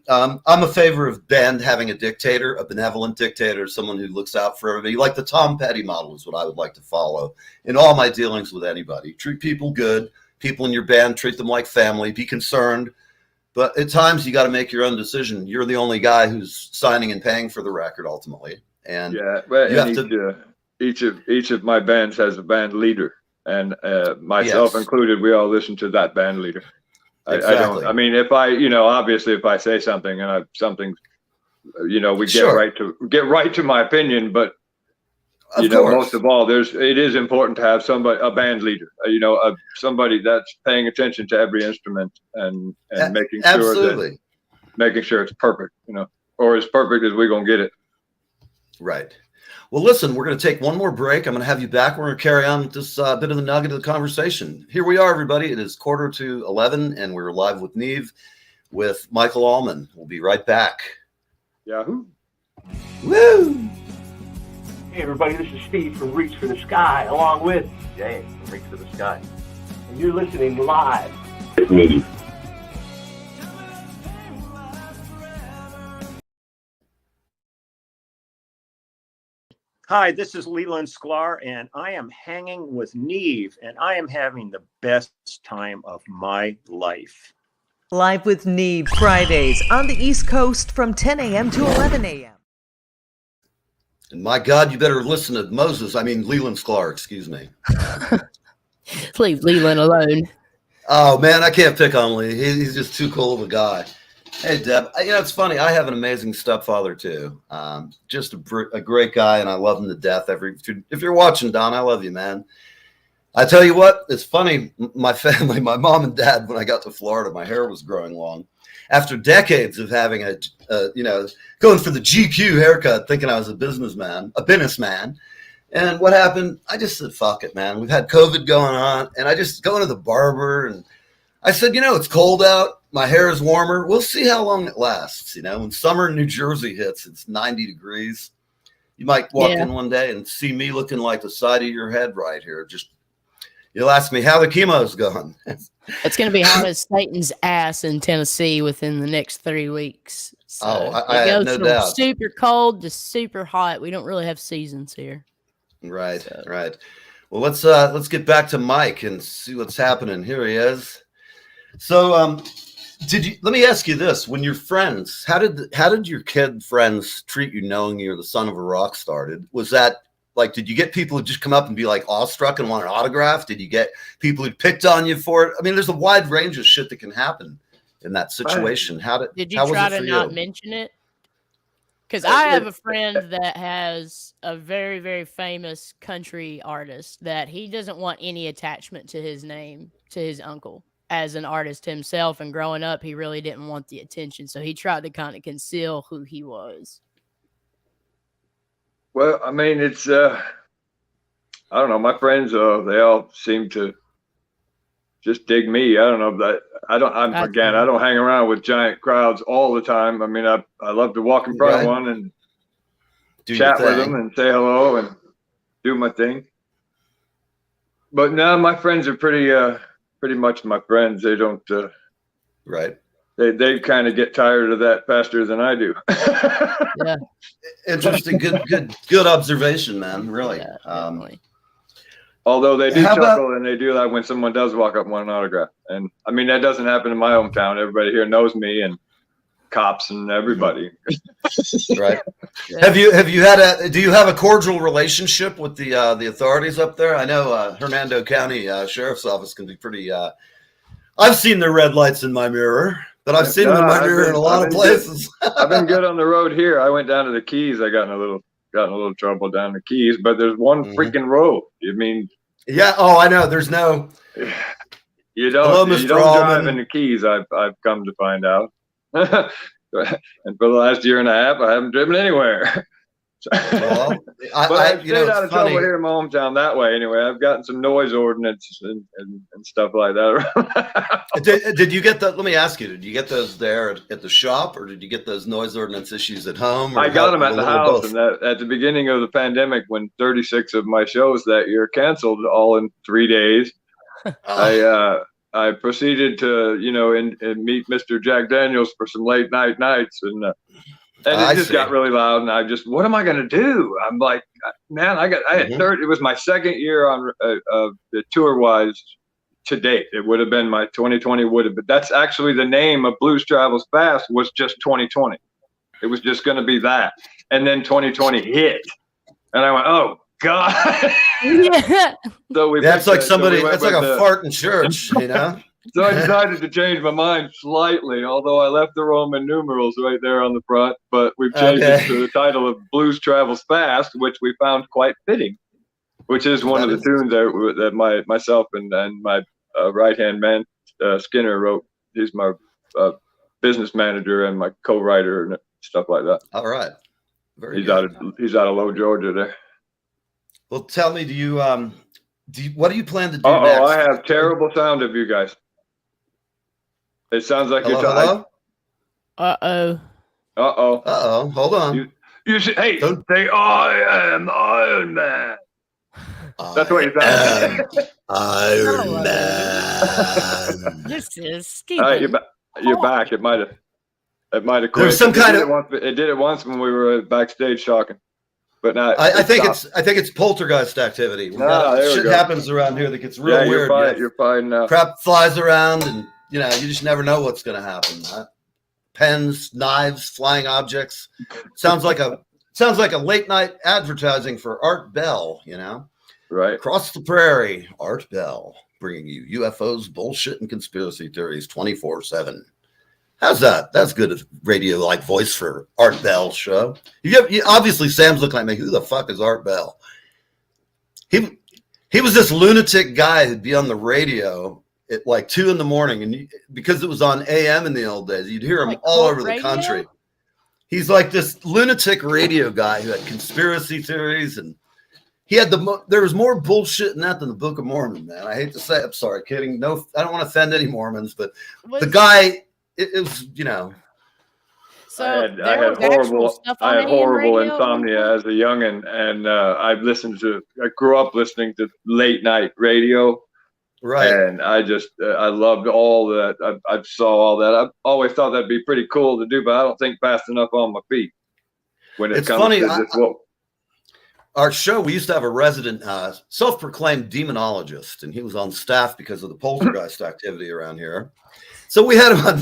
I'm a favor of band having a dictator, a benevolent dictator, someone who looks out for everybody. Like the Tom Petty model is what I would like to follow in all my dealings with anybody. Treat people good. People in your band, treat them like family, be concerned. But at times you got to make your own decision. You're the only guy who's signing and paying for the record ultimately. And each of my bands has a band leader, and myself included, we all listen to that band leader. Exactly. I mean, if I, obviously if I say something and we get right to my opinion, but most of all, it is important to have a band leader, somebody that's paying attention to every instrument and making sure it's perfect, or as perfect as we're going to get it. Right. Well, listen, we're going to take one more break. I'm going to have you back. We're going to carry on with this bit of the nugget of the conversation. Here we are, everybody. It is 11:15, and we're live with Neve with Michael Allman. We'll be right back. Yahoo. Woo! Hey everybody, this is Steve from Reach for the Sky, along with Jay from Reach for the Sky. And you're listening live with me. Hi, this is Leland Sklar, and I am hanging with Neve, and I am having the best time of my life. Live with Neve, Fridays on the East Coast from 10 a.m. to 11 a.m. And my God, you better listen to Leland Sklar, excuse me. Leave Leland alone. Oh, man, I can't pick on Lee. He's just too cool of a guy. Hey, Deb, it's funny. I have an amazing stepfather, too. Just a great guy, and I love him to death. If you're watching, Don, I love you, man. I tell you what, it's funny. My family, my mom and dad, when I got to Florida, my hair was growing long. After decades of having going for the GQ haircut, thinking I was a businessman. And what happened? I just said, fuck it, man. We've had COVID going on, and I just go into the barber, and I said, it's cold out. My hair is warmer. We'll see how long it lasts. When summer in New Jersey hits, it's 90 degrees. You might walk in one day and see me looking like the side of your head right here. You'll ask me how the chemo's going. It's going to be hot as Satan's ass in Tennessee within the next 3 weeks. So I have no doubt. Super cold to super hot. We don't really have seasons here. Right, right. Well, let's get back to Mike and see what's happening. Here he is. So, let me ask you this: when your friends, how did your kid friends treat you, knowing you're the son of a rock star? Did you get people who just come up and be like awestruck and want an autograph? Did you get people who picked on you for it? I mean, there's a wide range of shit that can happen in that situation. Did you try to not mention it? Because I have a friend that has a very, very famous country artist that he doesn't want any attachment to his name, to his uncle, as an artist himself. And growing up, he really didn't want the attention. So he tried to kind of conceal who he was. Well, I mean, it's, I don't know. My friends, they all seem to just dig me. I don't know that I don't hang around with giant crowds all the time. I mean, I love to walk in front of one and chat with them and say hello and do my thing. But no, my friends are pretty much my friends. They don't, right. They kind of get tired of that faster than I do. Yeah. Interesting. Good observation, man. Really. Yeah, although they do chuckle and they do that when someone does walk up and want an autograph. And I mean, that doesn't happen in my hometown. Everybody here knows me, and cops and everybody. Right. Do you have a cordial relationship with the authorities up there? I know Hernando County Sheriff's Office can be pretty. I've seen their red lights in my mirror, but I've seen them in my mirror in a lot of places. I've been good on the road here. I went down to the Keys. I got in a little trouble down the Keys, but there's one freaking road. I mean, yeah. Oh, I know. There's no. You don't drive in the Keys. I've come to find out. And for the last year and a half, I haven't driven anywhere. Well, but I've stayed out of trouble here in my hometown that way. Anyway, I've gotten some noise ordinance and stuff like that. Did you get that? Let me ask you, did you get those there at the shop, or did you get those noise ordinance issues at home? I got them at the house. And at the beginning of the pandemic, when 36 of my shows that year canceled all in 3 days, I proceeded to, and meet Mr. Jack Daniels for some late nights. And it just got really loud. And I just, what am I going to do? I'm like, man, I had it was my second year on the tour wise to date. It would have been my 2020 but that's actually the name of Blues Travels Fast was just 2020. It was just going to be that. And then 2020 hit. And I went, oh, God. Yeah. So that's like a fart in church, you know? So I decided to change my mind slightly, although I left the Roman numerals right there on the front, but we've changed it to the title of Blues Travels Fast, which we found quite fitting, which is one of the tunes that myself and my right-hand man, Skinner, wrote. He's my business manager and my co-writer and stuff like that. All right. He's out of Low, Georgia there. Well, tell me, what do you plan to do next? I have terrible sound of you guys. It sounds like you're talking. Uh-oh. Hold on. You should, say, I am Iron Man. That's what you sound like. Iron Man. This is stupid. All right, you're back. It might have quit. There's some It did it once when we were backstage talking. But now I think it's poltergeist activity. Shit happens around here that gets real weird. You're fine now. Crap flies around, and you just never know what's going to happen. Pens, knives, flying objects. Sounds like a late night advertising for Art Bell. Right across the prairie, Art Bell bringing you UFOs, bullshit, and conspiracy theories 24/7. How's that? That's good radio-like voice for Art Bell's show. You obviously, Sam's looking at me. Who the fuck is Art Bell? He was this lunatic guy who'd be on the radio at like 2 a.m, and because it was on AM in the old days, you'd hear him all over the country. He's like this lunatic radio guy who had conspiracy theories, and he had there was more bullshit in that than the Book of Mormon, man. I hate to say it. I'm sorry, kidding. No, I don't want to offend any Mormons, but the guy. It was, So I had horrible insomnia as a youngin, and I grew up listening to late night radio, right? And I loved all that. I saw all that. I always thought that'd be pretty cool to do, but I don't think fast enough on my feet when it comes to this. Our show, we used to have a resident self-proclaimed demonologist, and he was on staff because of the poltergeist activity around here. So we had him on.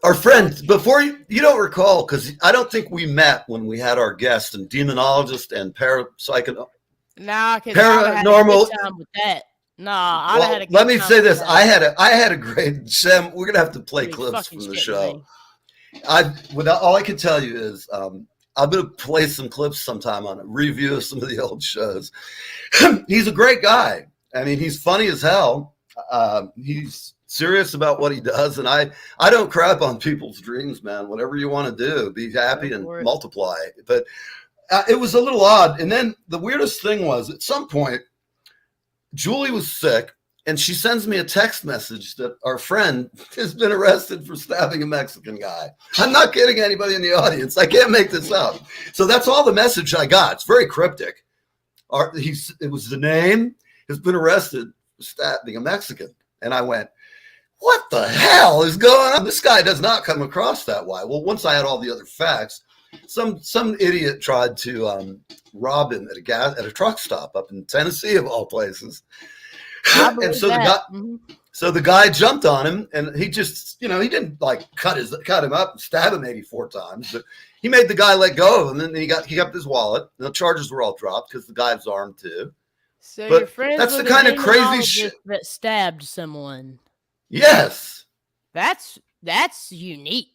Our friend, before you don't recall, because I don't think we met when we had our guest and demonologist and paranormal. With that. I'd had a good let me say this: that. I had a great. Sam, we're gonna have to play clips from the show. All I can tell you is I'm gonna play some clips sometime on a review of some of the old shows. He's a great guy. I mean, he's funny as hell. He's serious about what he does, and I don't crap on people's dreams, man. Whatever you want to do, be happy and multiply. But it was a little odd. And then the weirdest thing was, at some point, Julie was sick, and she sends me a text message that our friend has been arrested for stabbing a Mexican guy. I'm not kidding anybody in the audience. I can't make this up. So that's all the message I got. It's very cryptic. It was the name, has been arrested for stabbing a Mexican. And I went, what the hell is going on? This guy does not come across that way. Well, once I had all the other facts, some idiot tried to rob him at a truck stop up in Tennessee, of all places. And so So the guy jumped on him, and he just, he didn't like cut him up and stab him 84 times, but he made the guy let go of him, and then he got his wallet. And the charges were all dropped because the guy was armed too. So But your friends that's with the kind a of crazy demonologist shit. that stabbed someone. Yes. That's unique.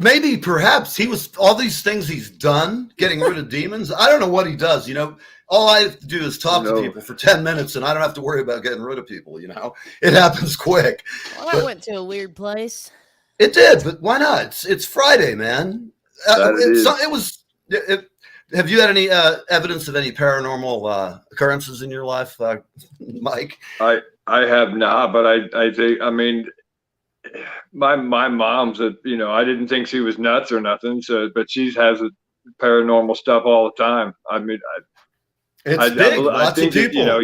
Maybe, perhaps he was all these things he's done, getting rid of demons. I don't know what he does. All I have to do is talk to people for 10 minutes, and I don't have to worry about getting rid of people. It happens quick. Well, that went to a weird place. It did, but why not? It's Friday, man. Have you had any evidence of any paranormal occurrences in your life, Mike? I have not, but I think, my mom's I didn't think she was nuts or nothing. So, but she has paranormal stuff all the time. It's big. I Lots think of people.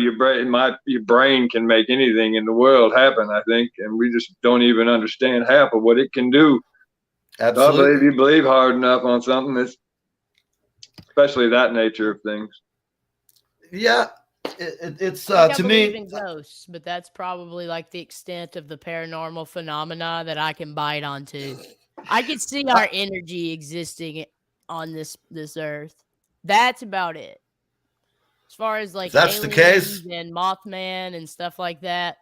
your brain can make anything in the world happen. I think, and we just don't even understand half of what it can do. Absolutely. I believe you believe hard enough on something, especially that nature of things. Yeah, it's I to believe me. in ghosts, but that's probably like the extent of the paranormal phenomena that I can bite onto. I could see our energy existing on this earth. That's about it. As far as like That's the aliens case. and Mothman and stuff like that.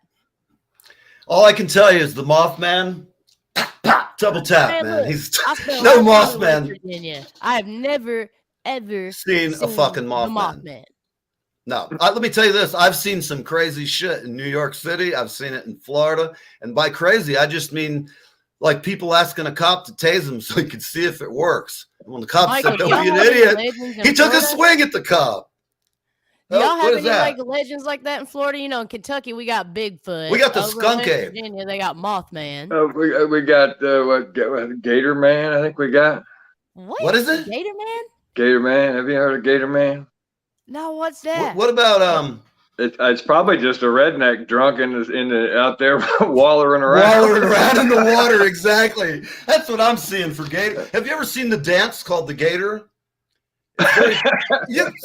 All I can tell you is the Mothman. Double tap, Man, man. look, He's I spent no a lot of time in Mothman. West Virginia. I have never ever Seen a fucking the Mothman. Mothman. No, let me tell you this. I've seen some crazy shit in New York City. I've seen it in Florida. And by crazy, I just mean like people asking a cop to tase them so he could see if it works. And when the cop Michael, said, do don't y'all be an have any idiot, legends in he took a Florida? swing at the cop. Do y'all what have is any that? like legends like that in Florida? In Kentucky, we got Bigfoot. We got the Over in skunk West ape. Virginia, they got Mothman. We got Gator Man. I think we got What is it? Gator Man? Gator Man. Have you heard of Gator Man? No, what's that? What about It's probably just a redneck drunk out there wallowing around. wallowing around in the water? Exactly. That's what I'm seeing for Gator. Have you ever seen the dance called the Gator?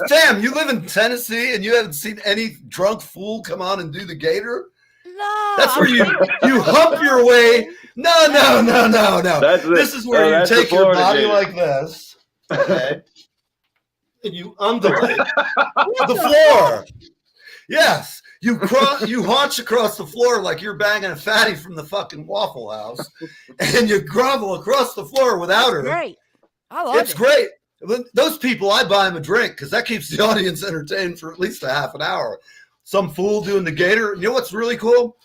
Sam, you live in Tennessee and you haven't seen any drunk fool come on and do the Gator? No. That's where you hump your way. No. This is where you that's take the your Florida body Gator. like this, okay, and you undulate the floor. Yes, you haunch across the floor like you're banging a fatty from the fucking Waffle House, and you grovel across the floor without her. Great. I love It's it. great. Those people, I buy them a drink because that keeps the audience entertained for at least a half an hour. Some fool doing the Gator. You know what's really cool?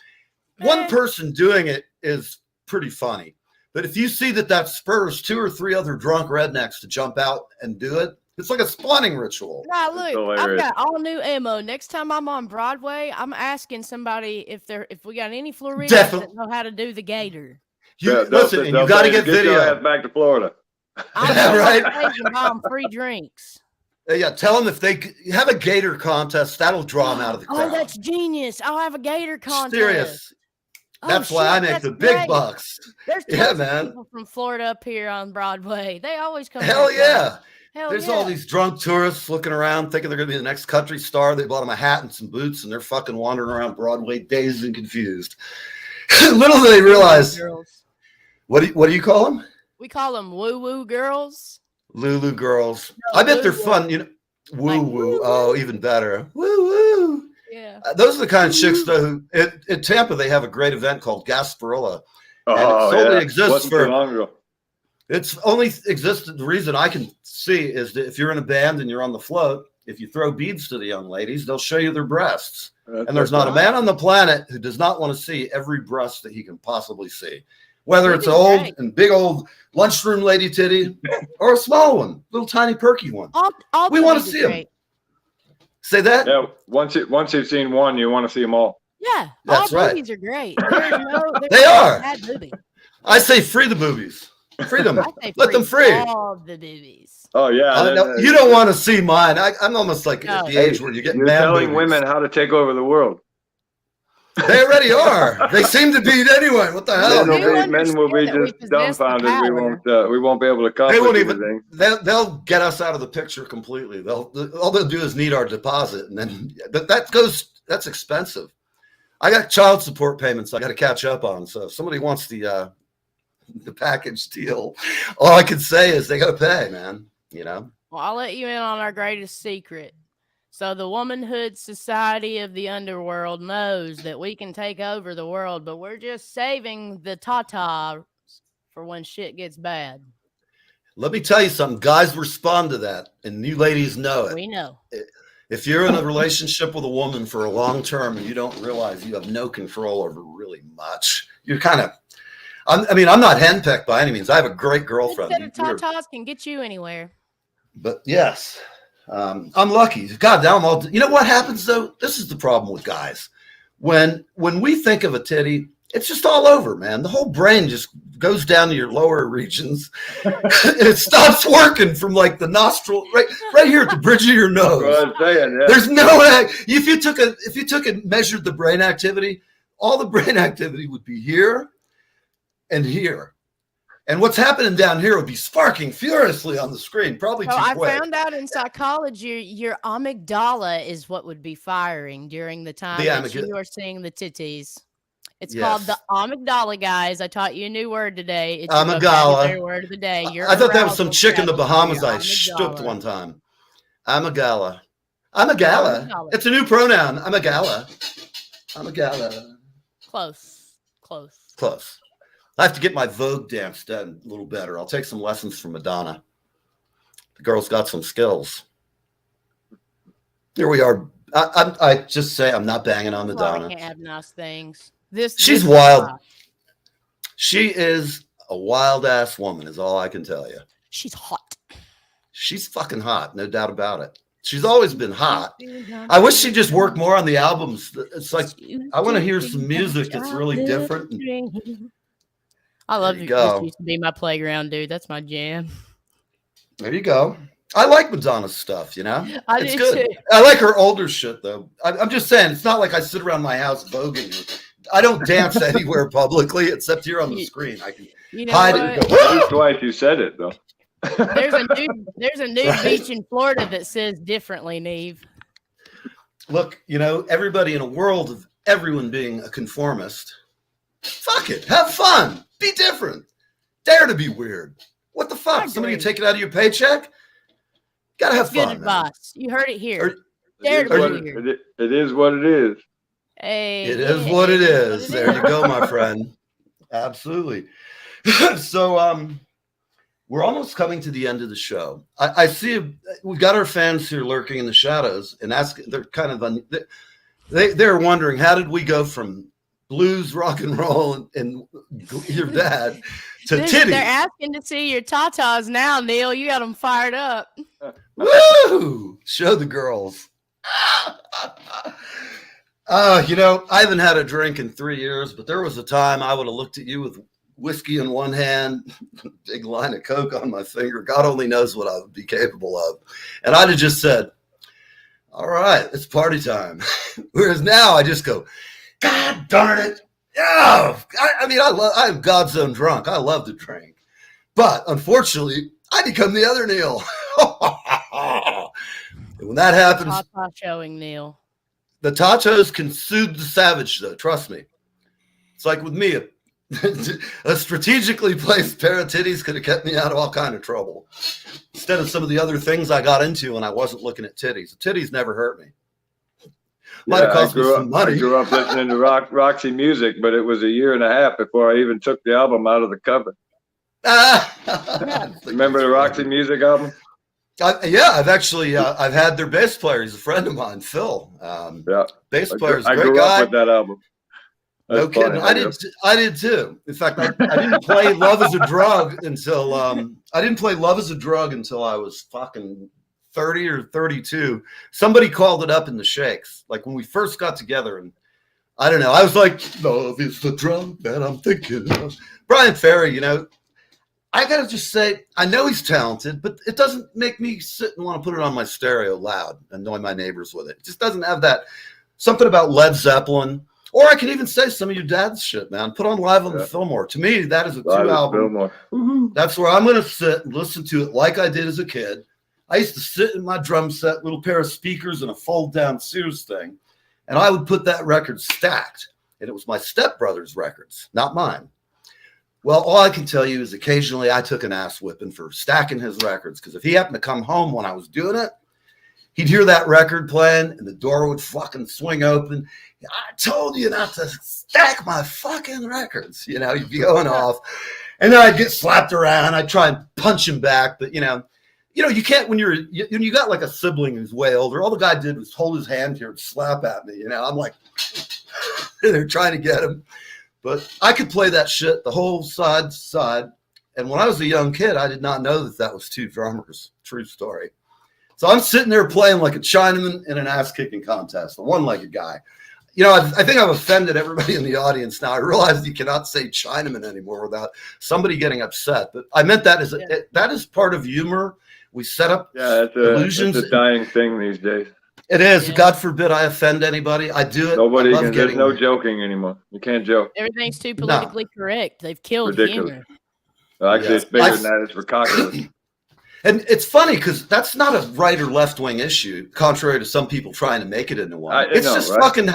One person doing it is pretty funny. But if you see that spurs 2 or 3 other drunk rednecks to jump out and do it, it's like a spawning ritual. Nah, look, I've hilarious. got all new ammo. Next time I'm on Broadway, I'm asking somebody if we got any Floridians that know how to do the Gator. Listen, and you got to get your video. ass back to Florida. I'm Right. and buy them free drinks. Yeah, tell them if they have a Gator contest, that'll draw them out of the crowd. Oh, that's genius. I'll have a Gator contest. Serious. That's why I make the big bucks. There's tons of people from Florida up here on Broadway. They always come. Hell yeah. There's all these drunk tourists looking around thinking they're going to be the next country star. They bought them a hat and some boots, and they're fucking wandering around Broadway dazed and confused. Little do they realize. What do you call them? We call them woo-woo girls. Lulu girls. No, I bet they're woo-woo. fun. Woo-woo. Oh, even better. Woo-woo. Yeah. Those are the kind of chicks, though, who in Tampa, they have a great event called Gasparilla. Oh, and it only yeah. exists Wasn't too long ago. It's only existed. The reason I can see is that if you're in a band and you're on the float, if you throw beads to the young ladies, they'll show you their breasts. And there's not a man on the planet who does not want to see every breast that he can possibly see, whether it's an old and big old lunchroom lady titty or a small one, little tiny perky one. All We want to titties see are them. great. Say that? Yeah, once you've seen one, you want to see them all. Yeah, That's all right. boobies are great. There's They no are. bad booby. I say free the boobies. Free them. I say Let them free. all the boobies. Oh yeah, You don't want to see mine. I'm almost like No. at the age where you get You're man telling boobies. women how to take over the world. They already are. They seem to be anyway. What the hell? Men will be understand that we just possess the dumbfounded. We won't be able to accomplish They won't anything. even. They'll get us out of the picture completely. All they'll do is need our deposit, and then. But that's expensive. I got child support payments I got to catch up on. So if somebody wants the package deal, all I can say is they got to pay, man. You know. Well, I'll let you in on our greatest secret. So the womanhood society of the underworld knows that we can take over the world, but we're just saving the tatas for when shit gets bad. Let me tell you something. Guys respond to that, and you ladies know it. We know. If you're in a relationship with a woman for a long term and you don't realize you have no control over really much, you're kind of, I mean, I'm not henpecked by any means. I have a great girlfriend. Good set of tatas can get you anywhere. But yes, I'm lucky. God damn, you know what happens though? This is the problem with guys. When we think of a titty, it's just all over, man. The whole brain just goes down to your lower regions. And it stops working from like the nostril, right here at the bridge of your nose. Well, I'm saying, yeah. There's no way. If you took and measured the brain activity, all the brain activity would be here and here. And what's happening down here would be sparking furiously on the screen, probably too quick. I found out in psychology, your amygdala is what would be firing during the time that you are seeing the titties. It's called the amygdala, guys. I taught you a new word today. It's amygdala. Word of the day. I thought that was some chick in the Bahamas I stooped one time. Amygdala. Amygdala. It's a new pronoun. Amygdala. Amygdala. Close. I have to get my Vogue dance done a little better. I'll take some lessons from Madonna. The girl's got some skills. Here we are. I just say I'm not banging on Madonna. I can't have nice things. She's wild. She is a wild ass woman, is all I can tell you. She's hot. She's fucking hot, no doubt about it. She's always been hot. I wish she'd just work more on the albums. It's like I want to hear some music that's really different. I love it. This used to be my playground, dude. That's my jam. There you go. I like Madonna's stuff, you know? It's good. Too. I like her older shit, though. I'm just saying, it's not like I sit around my house voguing. I don't dance anywhere publicly except here on the screen. I can hide it and go, twice you said it, though. There's a new beach in Florida that says differently, Neve. Look, you know, everybody in a world of everyone being a conformist, fuck it. Have fun. Be different. Dare to be weird. What the fuck? Somebody can take it out of your paycheck? Gotta have fun. Good advice. You heard it here. Dare to be weird. It is what it is. Hey, it is what it is. There you go, my friend. Absolutely. So we're almost coming to the end of the show. I see we've got our fans here lurking in the shadows and asking. They're kind of they're wondering, how did we go from blues, rock and roll, and your dad to titties? They're asking to see your tatas now, Neil. You got them fired up. Woo! Show the girls. You know, I haven't had a drink in 3 years, but there was a time I would have looked at you with whiskey in one hand, big line of Coke on my finger. God only knows what I would be capable of. And I'd have just said, all right, it's party time. Whereas now I just go, God darn it. Yeah. I mean, I'm God's own drunk. I love to drink. But unfortunately, I become the other Neil. And when that happens, Tata showing Neil. The tatas can soothe the savage, though. Trust me. It's like with me, a strategically placed pair of titties could have kept me out of all kind of trouble. Instead of some of the other things I got into when I wasn't looking at titties. The titties never hurt me. Might have cost me some money. I grew up listening to Roxy music, but it was a year and a half before I even took the album out of the cover. Remember the Roxy music album? Yeah, I've actually I've had their bass player. He's a friend of mine, Phil. Bass player is a great guy. I grew up with that album. That's no kidding. I did too. In fact, I didn't play Love as a Drug until I was fucking 30 or 32. Somebody called it up in the Shakes, like when we first got together, and I don't know. I was like, love is the drug that I'm thinking of. Brian Ferry, you know, I gotta just say, I know he's talented, but it doesn't make me sit and want to put it on my stereo loud and annoy my neighbors with it. It just doesn't have that something about Led Zeppelin. Or I can even say some of your dad's shit, man. Put on Live on the Fillmore. To me, that is a 2-album. That's where I'm going to sit and listen to it like I did as a kid. I used to sit in my drum set, little pair of speakers and a fold-down Sears thing, and I would put that record stacked, and it was my stepbrother's records, not mine. Well, all I can tell you is occasionally I took an ass whipping for stacking his records, because if he happened to come home when I was doing it, he'd hear that record playing and the door would fucking swing open. I told you not to stack my fucking records. You know, you'd be going off. And then I'd get slapped around. I'd try and punch him back. But, you know, you can't when you got like a sibling who's way older. All the guy did was hold his hand here and slap at me. You know, I'm like, they're trying to get him. But I could play that shit the whole side to side. And when I was a young kid, I did not know that was two drummers. True story. So I'm sitting there playing like a Chinaman in an ass-kicking contest, a one-legged guy. You know, I think I've offended everybody in the audience now. I realize you cannot say Chinaman anymore without somebody getting upset. But I meant that as that is part of humor. We set up illusions. It's a dying thing these days. It is. Yeah. God forbid I offend anybody. I do it. Nobody can. There's no joking anymore. You can't joke. Everything's too politically correct. They've killed humor. Well, actually, it's bigger than that. It's ridiculous. And it's funny because that's not a right or left wing issue, contrary to some people trying to make it into one. It's just right? Fucking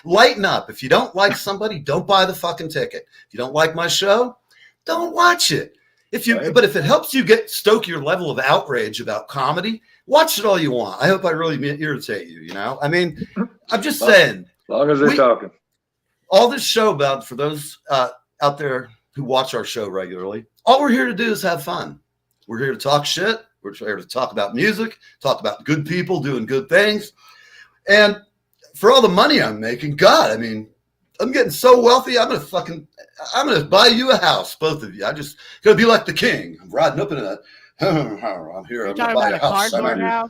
lighten up. If you don't like somebody, don't buy the fucking ticket. If you don't like my show, don't watch it. But if it helps you stoke your level of outrage about comedy, watch it all you want. I hope I really irritate you. You know, I mean, I'm just saying. As long as they're talking. All this show about, for those out there who watch our show regularly, all we're here to do is have fun. We're here to talk shit. We're here to talk about music, talk about good people doing good things. And for all the money I'm making, God, I mean, I'm getting so wealthy. I'm going to buy you a house, both of you. I'm just going to be like the king. I'm riding up in a, I'm here. I'm going to buy a house.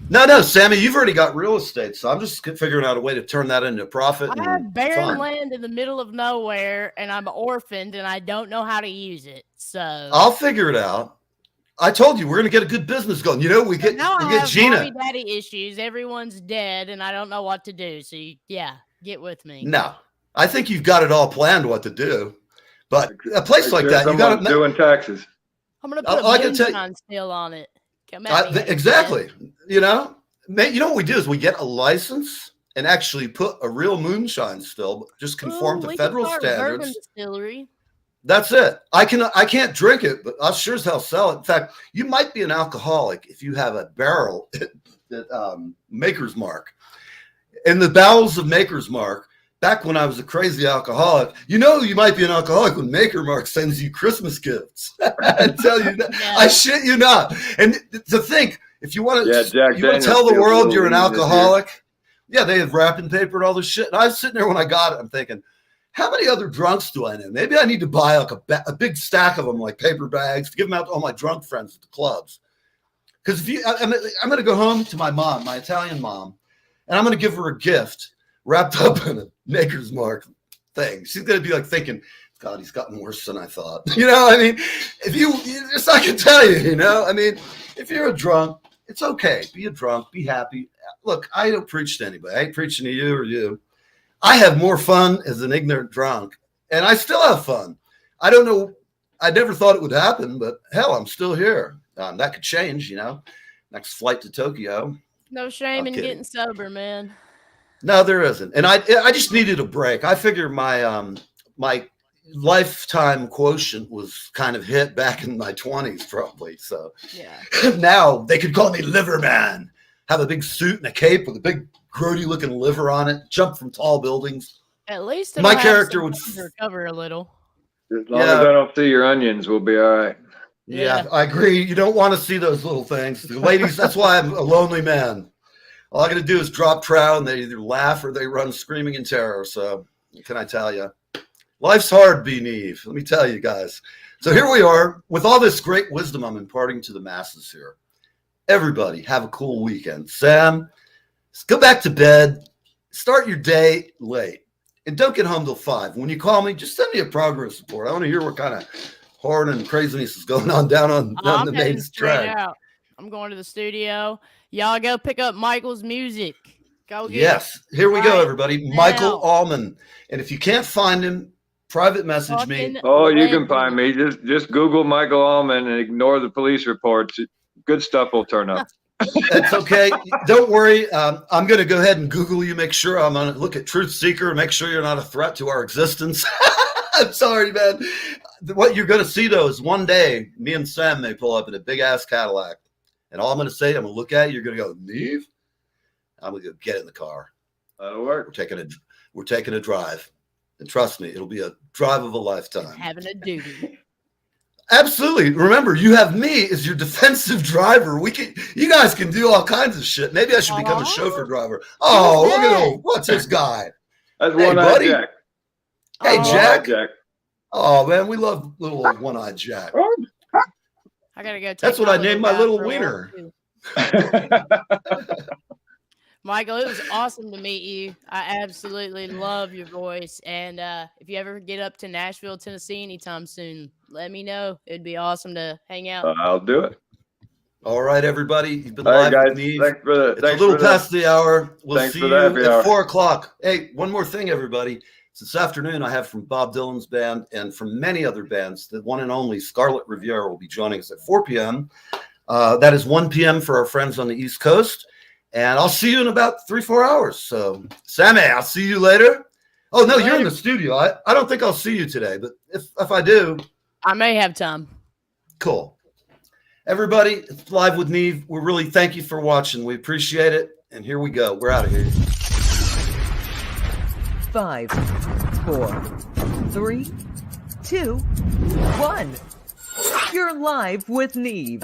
No, Sammy, you've already got real estate. So I'm just figuring out a way to turn that into profit. I have barren land in the middle of nowhere, and I'm orphaned, and I don't know how to use it. So I'll figure it out. I told you we're going to get a good business going. You know, we get Gina. Mommy, daddy issues. Everyone's dead, and I don't know what to do. So get with me. No, I think you've got it all planned what to do. But a place like that, you got to doing taxes. I'm going to put a moonshine still on it. Exactly. You know what we do is we get a license and actually put a real moonshine still, just conform to federal standards. Distillery. That's it. I can't drink it, but I'll sure as hell sell it. In fact, you might be an alcoholic if you have a barrel at Maker's Mark. In the bowels of Maker's Mark, back when I was a crazy alcoholic, you might be an alcoholic when Maker Mark sends you Christmas gifts. I tell you that. Yeah. I shit you not. And to think, if you want to tell the world you're an alcoholic, they have wrapping paper and all this shit. And I was sitting there when I got it, I'm thinking, how many other drunks do I know? Maybe I need to buy like a big stack of them, like paper bags, to give them out to all my drunk friends at the clubs. Because I'm going to go home to my mom, my Italian mom, and I'm going to give her a gift wrapped up in a Maker's Mark thing. She's going to be like thinking, God, he's gotten worse than I thought. You know, I mean, I can tell you, you know, I mean, if you're a drunk, it's okay. Be a drunk, be happy. Look, I don't preach to anybody. I ain't preaching to you or you. I have more fun as an ignorant drunk, and I still have fun. I don't know. I never thought it would happen, but hell, I'm still here. That could change, you know. Next flight to Tokyo. No shame in getting sober, man. No, there isn't. And I just needed a break. I figure my my lifetime quotient was kind of hit back in my 20s, probably. So now they could call me Liver Man. Have a big suit and a cape with a big grody looking liver on it, jump from tall buildings. At least my character would recover a little. As long as I don't see your onions, we'll be all right. Yeah, I agree. You don't want to see those little things. The ladies, that's why I'm a lonely man. All I got to do is drop trout and they either laugh or they run screaming in terror. So what can I tell you? Life's hard, B. Neve. Let me tell you guys. So here we are with all this great wisdom I'm imparting to the masses here. Everybody have a cool weekend. Sam, go back to bed. Start your day late. And don't get home till 5. When you call me, just send me a progress report. I want to hear what kind of horn and craziness is going on down the main track. I'm going to the studio. Y'all go pick up Michael's music. Go get Yes. Here we go, everybody. Now. Michael Allman. And if you can't find him, private message me. Oh, you can find me. Just Google Michael Allman and ignore the police reports. Good stuff will turn up. That's okay. Don't worry. I'm going to go ahead and Google you, make sure I'm on it. Look at Truth Seeker, make sure you're not a threat to our existence. I'm sorry, man. What you're going to see, though, is one day me and Sam may pull up in a big-ass Cadillac. And all I'm going to say, I'm going to look at you. You're going to go, Neve? I'm going to go get in the car. That'll work. We're taking a drive. And trust me, it'll be a drive of a lifetime. Having a duty. Absolutely. Remember, you have me as your defensive driver. You guys can do all kinds of shit. Maybe I should become a chauffeur driver. Oh, look at what's this guy? That's hey, One-Eyed buddy. Jack. Hey, Jack. Jack. Oh man, we love little One-Eyed Jack. I gotta go. That's what I named my little wiener. Michael, it was awesome to meet you. I absolutely love your voice. And if you ever get up to Nashville, Tennessee anytime soon, let me know. It'd be awesome to hang out. I'll do it. All right, everybody. You've been All right, live guys. with me. Thanks for It's a little past the hour. We'll Thanks see for you the happy at hour. 4 o'clock. Hey, one more thing, everybody. This afternoon, I have from Bob Dylan's band and from many other bands, the one and only Scarlet Riviera will be joining us at 4 p.m. That is 1 p.m. for our friends on the East Coast. And I'll see you in about 3-4 hours. So, Sammy, I'll see you later. Oh, no, you're in the studio. I don't think I'll see you today, but if I do. I may have time. Cool. Everybody, it's Live with Neve. We really thank you for watching. We appreciate it. And here we go. We're out of here. 5, 4, 3, 2, 1. You're live with Neve.